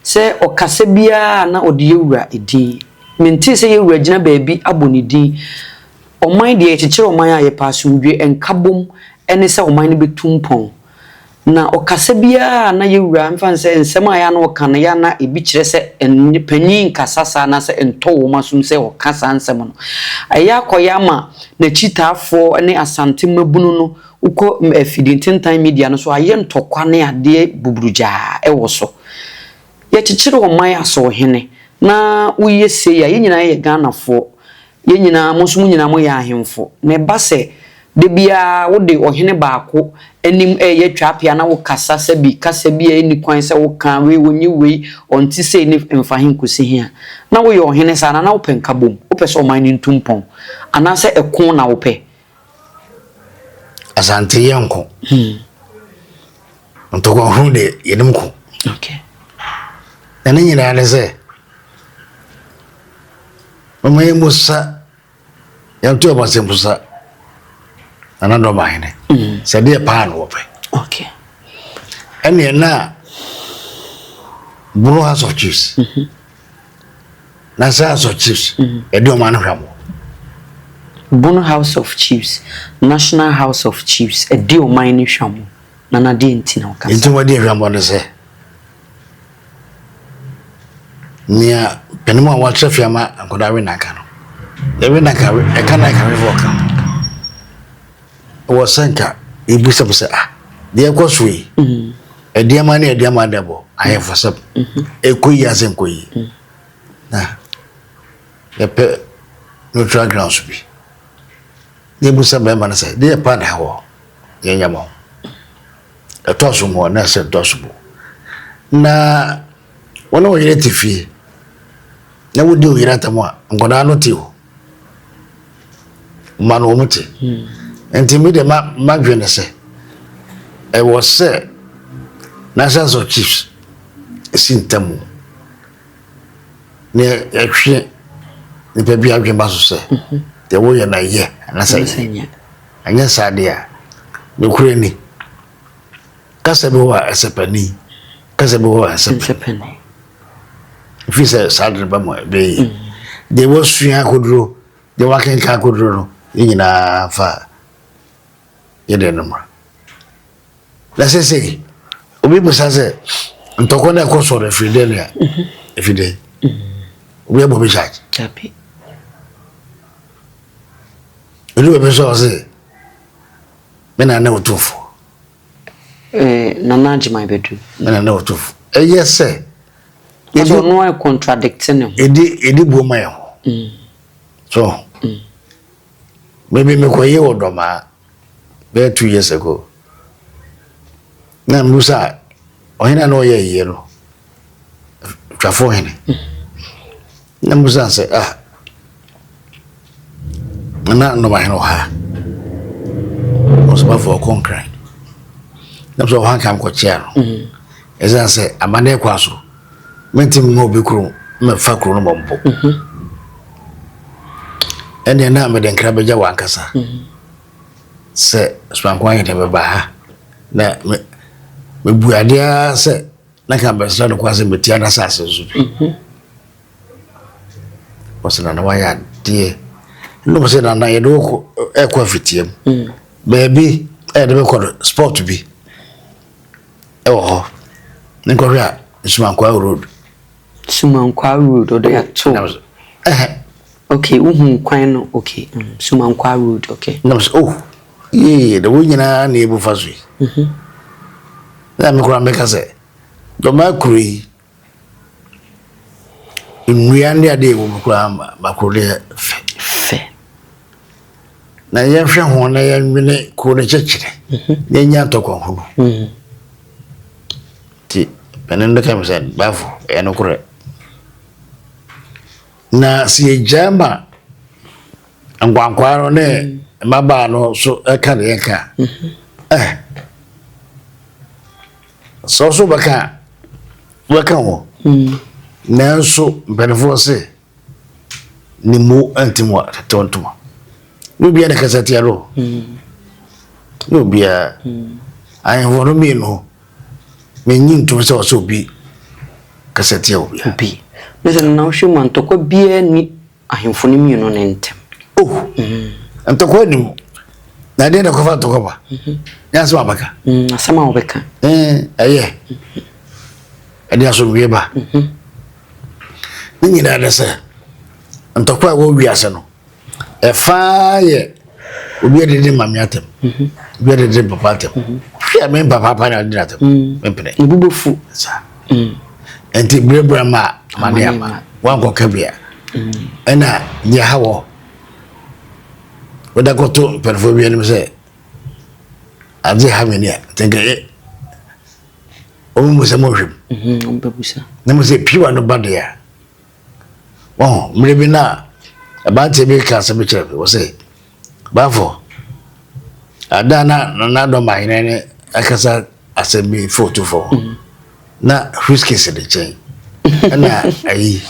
se okase bia na ode yewura edin menti se yewura gina baabi abonidi oman de echichire oman aye pasumdwe enkabom ene se oman ne betumpon na okase bia na yewura mfanse nsem aya na okana ya na ebi kire se panyin kasasa na se ento masum se okasa nsem no aya koya ma na chitafo ne asante mabunu no uko afidintintan media no so aye ntokwa ne ade buburuja ewoso ye chichire oman aso hene na uye se ya yenyina ye ganafo yenyina musum nyina mo ya ahemfo na base de bia wo de ohene baako enim ye twapia na wo kasa se bi kasa bia eni kwan se wo kan we wonyi we onti se ni mfahin kusi hia na wo ye ohene sana na wo penkabom wo pese o man ntumpon ana se ekon na wo pe asante yanko ntoko hu de yenim ko okay na nyina ale se mama ye musa yanto abasempusa anando mahine sede pa no pe okay ene na Bureau House of Chiefs National House of Chiefs edo man hwamo Bureau House of Chiefs National House of Chiefs edo man ni hwamo na na de ntina okasa nti wadi hwamo ne se nia penimo wa trafiama ankodawe naka no ewe naka e kana ka we voka wo sanka ibusa busa de ekosui ediama ne ediama debo ayefosap ekoyi asenkoyi na yepe neutral grounds bi de busa be man say de pa da ho yenyamo etosumo na se tosumo na wona wo yire tifi na wodi o yire atamo ngoda no ti ho manu omuti enti mi de ma dwene se e wo se National of Chiefs sintamu ne ehwe ne pe bia dwen ba so se de wo ye na ye na se anya sade a ne kure ni kasa bi wa esepani kasa bi wa esepani fi se sadre ba mo be de wo sua kodro de wa ken ka kodro no nyina fa yede no ma la se obi busa se ntoko na ko so refride na efide obi abo be charge chapi obi be so se mena na otofo nana jima bedu mena na otofo yes sir so no e contradicting edi bo ma yo so maybe me ko ye odoma be 2 years ago na musa ohina no ye yero twafo hene na musa say na no ma heno ha osba for concrete na so han kam ko chia no eza say amane kwa so mentim mo be kru me fa kru no bombo ene na me den krabeja wankasa se spanko anye te be ba ha na me buadia se na ka be so no kwase metia na sase so wasana na waya die no mo se na ye do ko e kwa fitiem baby e de be ko sport bi e wo ho nko ria Sumankwa road odo ya to okay uhun kwan no okay Sumankwa road okay no the wunyina na ebu fasui na me kura meka se do ma kuri nnuya ndi ade ebu kura makure fe na ye hwe ho na ye nwene ko ne chechire ye nya tokon ho ti penende kam se bafu eno kure na si jama angwankwaro ne maba no so eka ne eka so baka waka ho na so benefo se ni mu antimo tontomo no bia ne kasati aro no bia ai wono mi no me nyin to se so bi kasati obi Mese na hwema ntoko bia ni ahemfo ne mienu ne ntem ntoko ni na de na ko fa ntoko ba ya so abaka asama obeka aye ade aso wie ba ni nyina da se ntoko a wo wi ase no e fa ye obi de mami atem obi de papa atem hwia me papa na de atem mempene ibubofu sa enti brebra ma maniama wanko kabia ena nya hawo wada koto perfobia ni se aje hamenia tenga omu se mo hwem ombebusa na mo se piwa no badia mrebi na abante be ka se be chere wo se bafo adana na do mahine akasa asembi photo for na whiskey se de chain na ai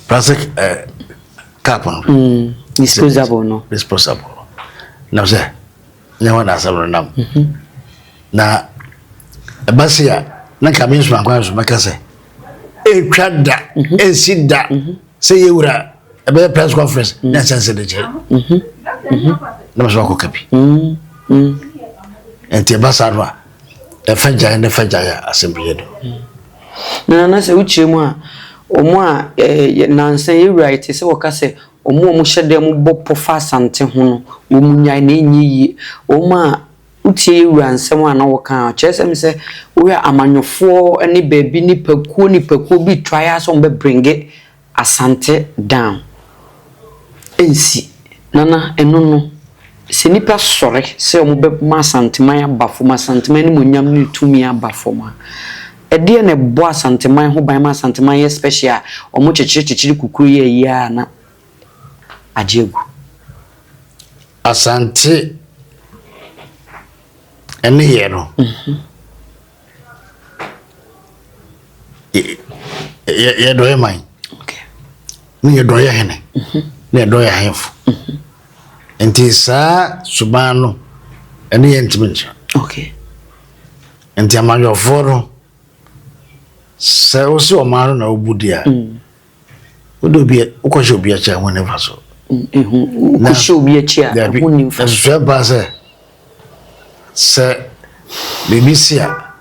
plastic cap on disposable na se nyawa na sabro nam na basia na kamin so akwa so makase twada ensida se yewura ebe press conference na sense de chain na so ko kapi enti basarwa efanja assembly do na se uchiremu a omo a nansan ye right se woka se omo hyede mu bopo fa asante ho no wo munyai na enyi omo a utie ewura nsem a na woka chesem se wo ya amanyofo ne baabi ni pakuo bi try so be bring asante down ensi nana eno no se nipa sore se omo be ma santeman abafo ma santeman ni monyam ni tumi abafo ma ede ne bo asanteman ho ban ma santeman ye special omo chichiri kukuru ye ya na ajegu asante ene ye no ye do ye man okay ni ye do ye hene ni ye do ye hanfo enti sa subano ene ye ntimincha Okay. Enti amadwofo no se o si o maro na obudia. Odo bi ukosho obi a cha won never so. Ukosho obi a cha won never. So ba se BBC a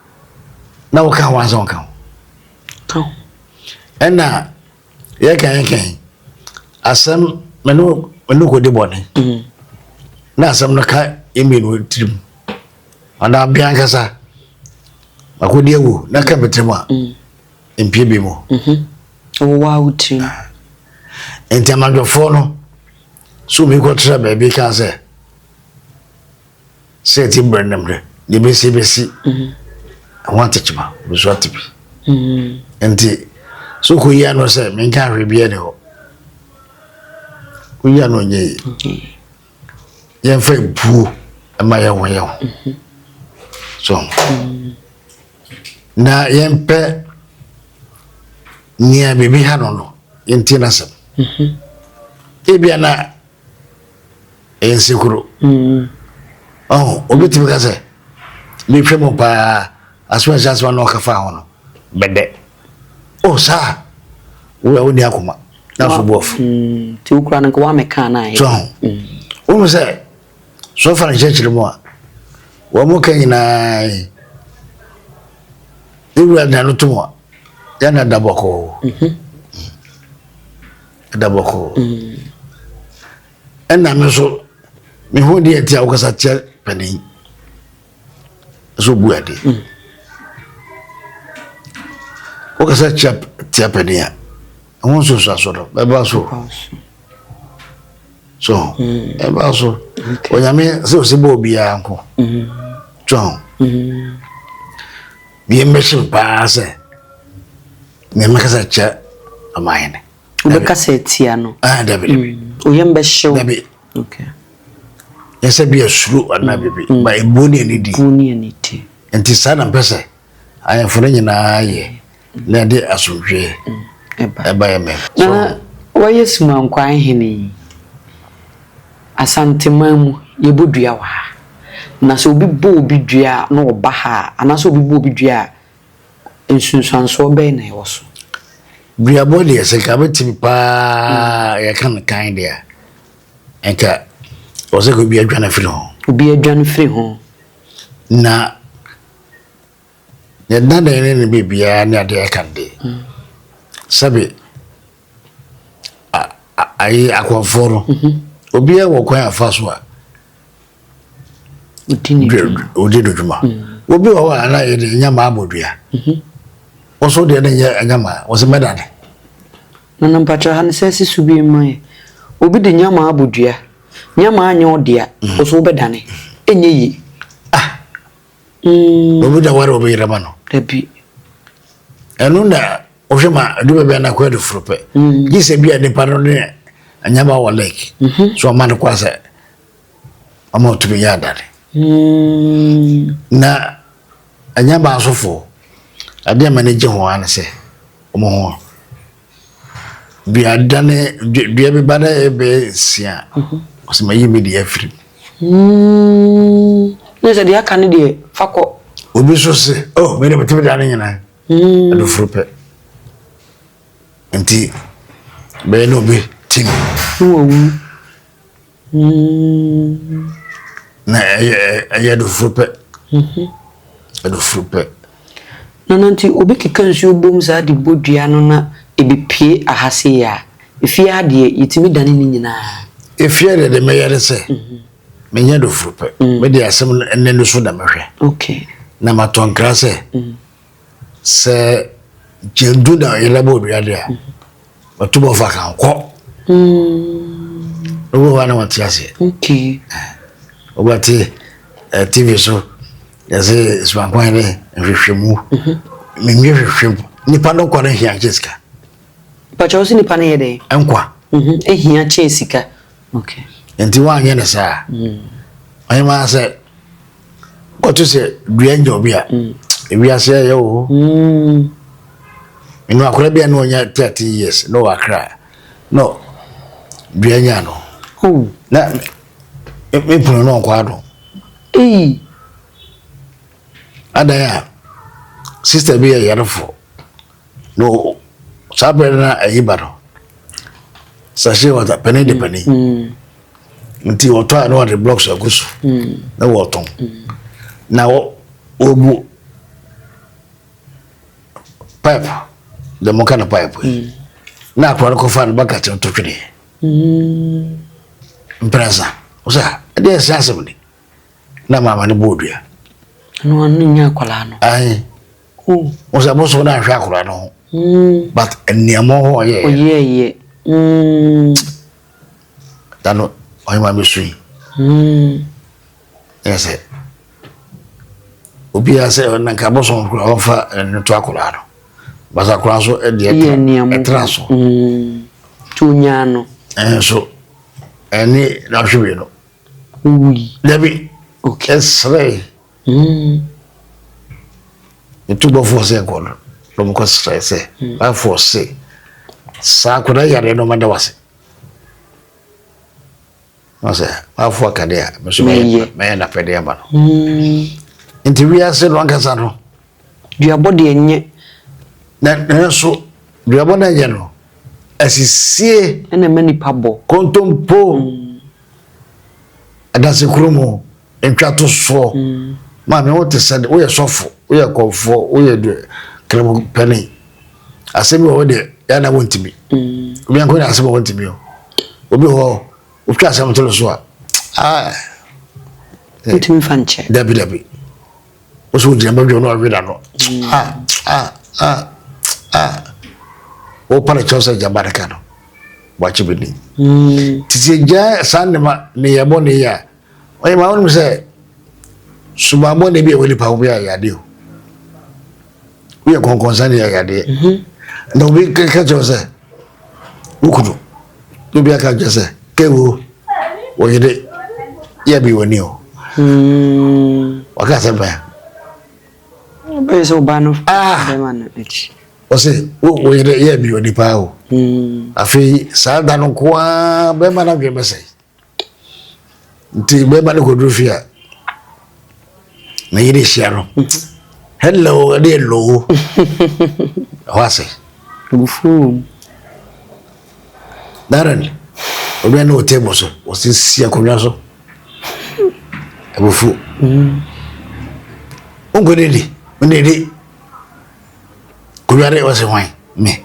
na wo kan wan so kan. Kan. Ena ye kan asem menu ko de bone. Na asem no ka emi no trim. Ana biankasa akodi ewu na ka betrem a empie bi mo wow trim enti amadwofo no so mi ko tra ba bi ka se seti brandam de de besi want to chima so atibi enti so ko ya no se men ka hwe bi ne ho ko ya no nye yen fa bu ama ya won ya so na yempe nia bibi ha no yenti na sam ebia na ensekuro obetimi ka se mi hwemo pa aswa no ka fa ho no bede sa wo ni akoma na so bof ti ukura nka wa meka na so wo se so fa na chechire mo a wo mo kan na iwu na no to ya na daboko daboko ena me so me ho de atia wo kasa tia panin so buade wo kasa tia panin a won so do ba ba so e ba so o nyame se o se bo bia anko so bi embeshi pa se ne makasa cha amayene ube kasetia no David o yembe show David okay yesa bi asuru ana bebe ba eboni anidi boni aniti enti sana mpese ayefo nyina ye na de asonhwe eba ya me na wayesu mankwan hene asantemamu yebodua wa na so obi bo obi dua na oba ha ana so obi bo obi dua ensunsanso be na ewoso dua body ese ka betimi pa ya kan dia enka ose ko bi adwana firi ho na ya dada ne bibia ne ade kan de sabe ai akwaforo obi e wo kwan afaso a odi dojuma obi wa na ye de nyama abodua oso de ne nyama o se medane na mpacha han sesi subi mai obi de nyama abodua nyama anya odia oso bedane enye yi obi da waro obi rama no tabi enu na ohwema duba be na kwadu frupe gise bia de pano ne anyama wa lake so man kwasa ama otubi ya dare na anyama asofo ade manage ho an se omo ho bia dane bia be bana ebe sia osema yimi de afri ne se dia kan de fako obi so se me de betibi dane nyina adu frupe enti be no be tim na ya do frupe adu frupe nananti obi kekansu bom za de bodua no na ebepie ahase ya efie ade yitimi dane ni nyina efie de meyere se menya do frupe me de asem enne so da mehwe okay na matonkra se jendu da elabo do ade a otubo fa kan ko owo wana watiase okay obati TV so yaze swankwan ne hwehwemu menye hwehwem nipa no kwa na hia Jessica pacha osi nipa na yede enkwa ehia Jessica okay enti wa anya na sa ayi ma se ko to se duanya obi a ewiase ye wo inu akora bia no nya 30 years no akra no duanya no na me puno no kwa do adaya sister be a yarfo no sabre na ayibaro sachet water penny de penny nti woto a no the blocks agusu na woton na obu pipe the mokana pipe na akwa ko fan bucket to twede mpresa osa dey sensible na mama ne bodua no anu nya kwala no ai osa boso na hwa akwa no but eniamo ho ye oye dano oy ma mesui ese obi ase na ka boso ko ofa no to akwa no basa kwa so e de etra so tunya no so eni na hwe no oui debi okay sre itu bo force ko no lo ko stress ba force sa ko da yare no manda wase wase afu akadea meso me na pede ya ba no nti wi ase no ankasa no duabo de enye na so duabo na ye no asisie ena mani pabo kontompo adase kromo entwato so ma me wote sade wo ye sofo wo ye konfo wo ye de kremo penny asemi wo de ya na wontimi obi anko na asemi wontimi o obi ho o twa asemi to so a wontimi fanche dabi o so jema bi no aweda no o para chosa jabara kano wachi bini tisi ja sanema ne yabo ne ya oye ma wonu se subamo ne bi e woni pa obi ayade o we konkon san ne ayade na obi ka chosa ukudu obi aka chosa kewo oyede ya bi woni o wakasa ba be so banu be man echi ose wo yere ye bi oni pa o afi sa da no kwa be ma na gbe mese nti be ma ne ko drofia na yire hia no hello de hello wase bufu daran obi na o table so o si si akonya so bufu ongo dedi kubiare wase hwan me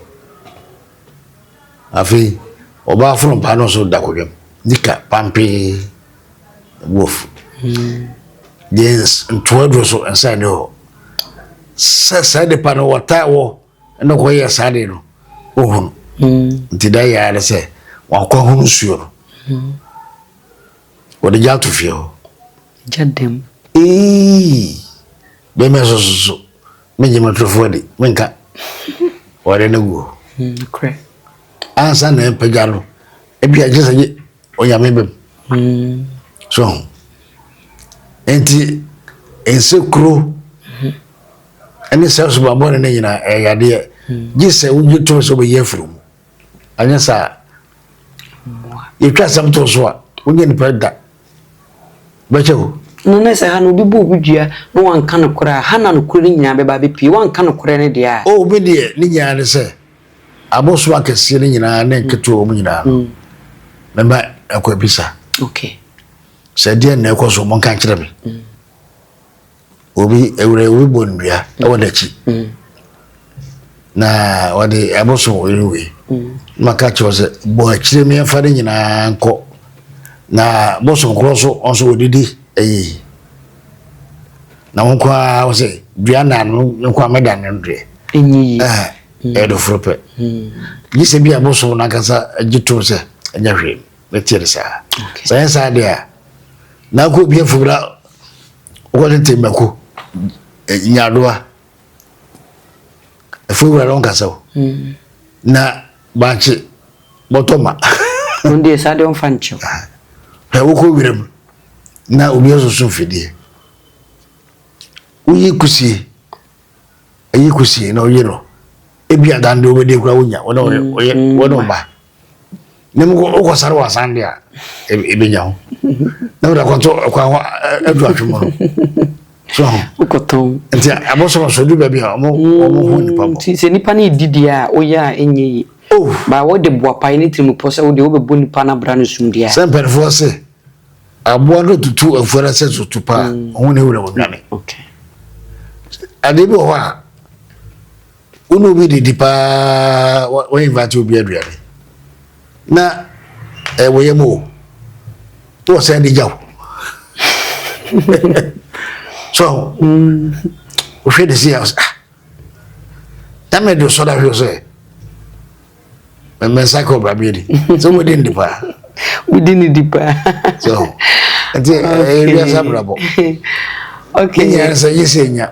afi oba furu pa no so da kodwam dika pampi wolf yes ntwado so inside ho sa de pa no wata wo no ko ya sa de no ohun ntida ya se wa ko hunu suyo no wode jatu fio jadem be me so me jema trofodi menka wale nego kre ansa na pejalo e bia jesa je onyame bem so enti ensekro eni self babone ne nyina yade jese unje to so be yefru anya sa yetwa samto so a unje ni peda bacho no na se ha no bi bo budua no wan kan kora ha na no kora nyina be ba be pi wan kan kora ne dia o be de ni nyina ne se aboso akese ni nyina ne nketo o nyina memba akwa bisa okay se dia na ekoso mo kan kire me obi ewure obi bondua e wadachi na wade aboso oyiwe maka chose bo akire me fa ni nyina nko na boso nkroso onso odidi eyi na wonkwa wo se duana no nkwa meda ne ndre enyi edo frope gise bia boso na kasa agito se anya hwe betere sa sa dia na ko bia fubra wo le temako nyadoa fubra ron kasa na bachi botoma onde sa de on fancho wo ko wirem na obi osusu fidie uyi kusie na oyero ebi adande obede kura wonya wono ba nemu ko sare wasande a ebe nyawo na wura ko to kwa adu atwemo so ukoton nti aboso so du baby a omo ho nipa mo se nipa na edidi a oya enye oh ba wo de boa pa ni trimu po se wo de wo be bo nipa na bra no sum dia semper for se abo no tutu afura se tutu pa ho ne wura wodwane okay ade bi ho a uno bi di pa wo invite obi aduane na wo yemo to se ndi jaw so we feel the see us tame do so da we say me sako baby so we didn't pa so ati area sabrabo okay nya say yesenya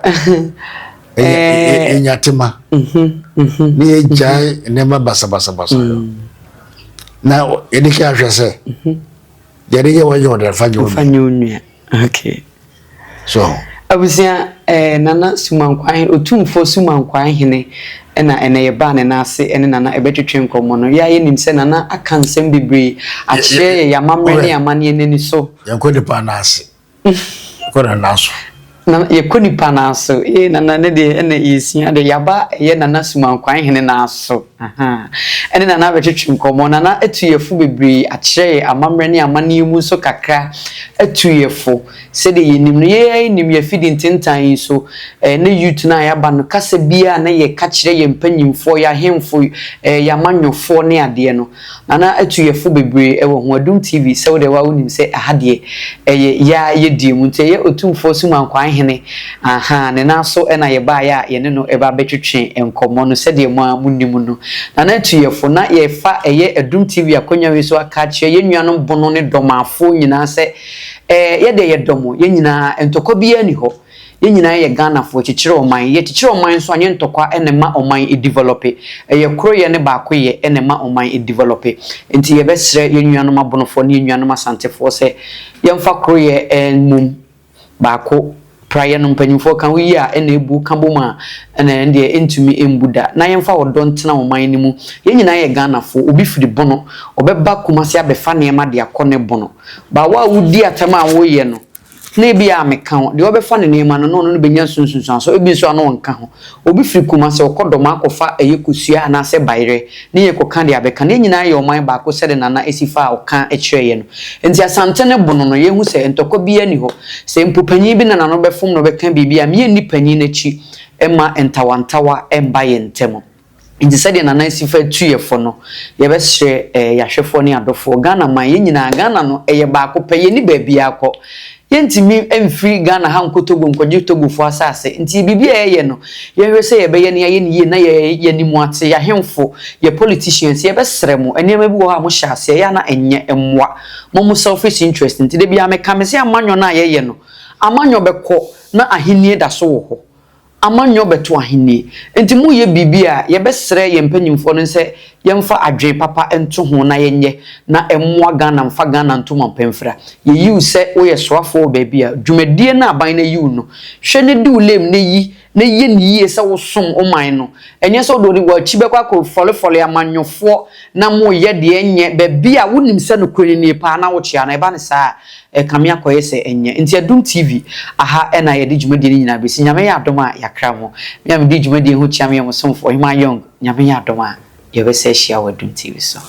enya tema ni ejai nema basa na edike ahwese derege wayo da fanyo nua okay so abusia nana sumankwan otumfo sumankwan hene na ye ba ne na ase ene nana ebetwetwe nkomo no ya ye nim se nana akansem bebre ahye ya mamre ne amane ne ni so yankodi pa na ase kora na so na ye koni pa na so nana ne de ene yesia de yaba ye nana sumankwan hene na so ene nana betwetwe nkomo nana etuyefu bebre ahye amamre ne amane mu so kakra etuyefu se de yenim no ye nim ye fidi ntentan so ne youth na ya ba no kasa bia na ye ka kire ye mpanyimfo ya hemfo ya manyofo ne ade no nana etuyefu bebre ewo ho Adum TV se wo de wa wonim se ahade ya ye die mu nte ye otumfo sumankwan hene ne na so na ye ba ya ye ne no e ba betwetwe enkomo no se de mu amunim no nana etuyefu na ye fa ye Adum TV akonya we so aka kire ye nuanom bono ne domafo nyina se ye de ye domo ye nyina entoko bia ni ho ye nyina ye Ghana fo chichire oman ye chichire oman so anye ntokwa enema oman e develop ye kro ye ne ba ko ye enema oman e develop enti ye besre ye nuanom abonofo ne nuanom asantefo se ye mfa kro ye enmum ba ko praye no mpanyimfo kan wi a ena ebu kamboma ena ndie entumi embuda na ye mfa wodo ntena oman ni mu ye nyina ye Ghana fo obi firi bono obeba kumase abefa ne ma de akone bono ba wa wudi atama wo ye no na bia amekan de obefa ne nema no no benya sunsunsun so ebi so ano nka ho obi firi kumase okodoma akofa eyekusua na se bayre ne ye kokan de abeka ne nyina ye oman ba ko sede nana esifa okan ekire ye no enti asante ne bono no ye hu se entoko bia ni ho se mpopanyi bi na no befom no beka bibia me ni panyi na chi ema entawantawa emba ye ntemo enti sede nana esifa tuyefo no ye be hye yahwefo ne adofo Ghana man ye nyina Ghana no eye ba ko paye ni ba bia akọ yentimi emfiri Ghana ha nkotogo nkwaje togofo asase nti bibia ye no ye hwese ye be ye ne ye ne na ye ni mu ate ya hemfo ye politicians ye be sremo enema bi wo ha mo hyase ya na enye emwa mo selfish interest nti de bia me kamese amanyo na ye no amanyo bekọ na ahenie da so wo ho amanyo beto ahenie enti mu ye bibia ye be sre ye mpanyimfo no nse ye mfa adwe papa ento ho na yenye na emwa Ghana mfa Ghana ntoma mpemfra ye yiu se wo ye soafo bibia dwumadie na aban na yiu no hwe ne di ulem na yi na ye ni ye se wo som oman no enye se do wa chi bekwa ko fole amanyofo na mo ye de enye bibia wonim se no kwani ni pa na wo chia na e ba ne sa kamia koye se enye nti Adum TV aha na ye di dwumadie nyina be si nyame ya adom a yakra mo me am di dwumadie ho chia me mo somfo hima young nyame ya adom a ye be se hia wa Adum TV so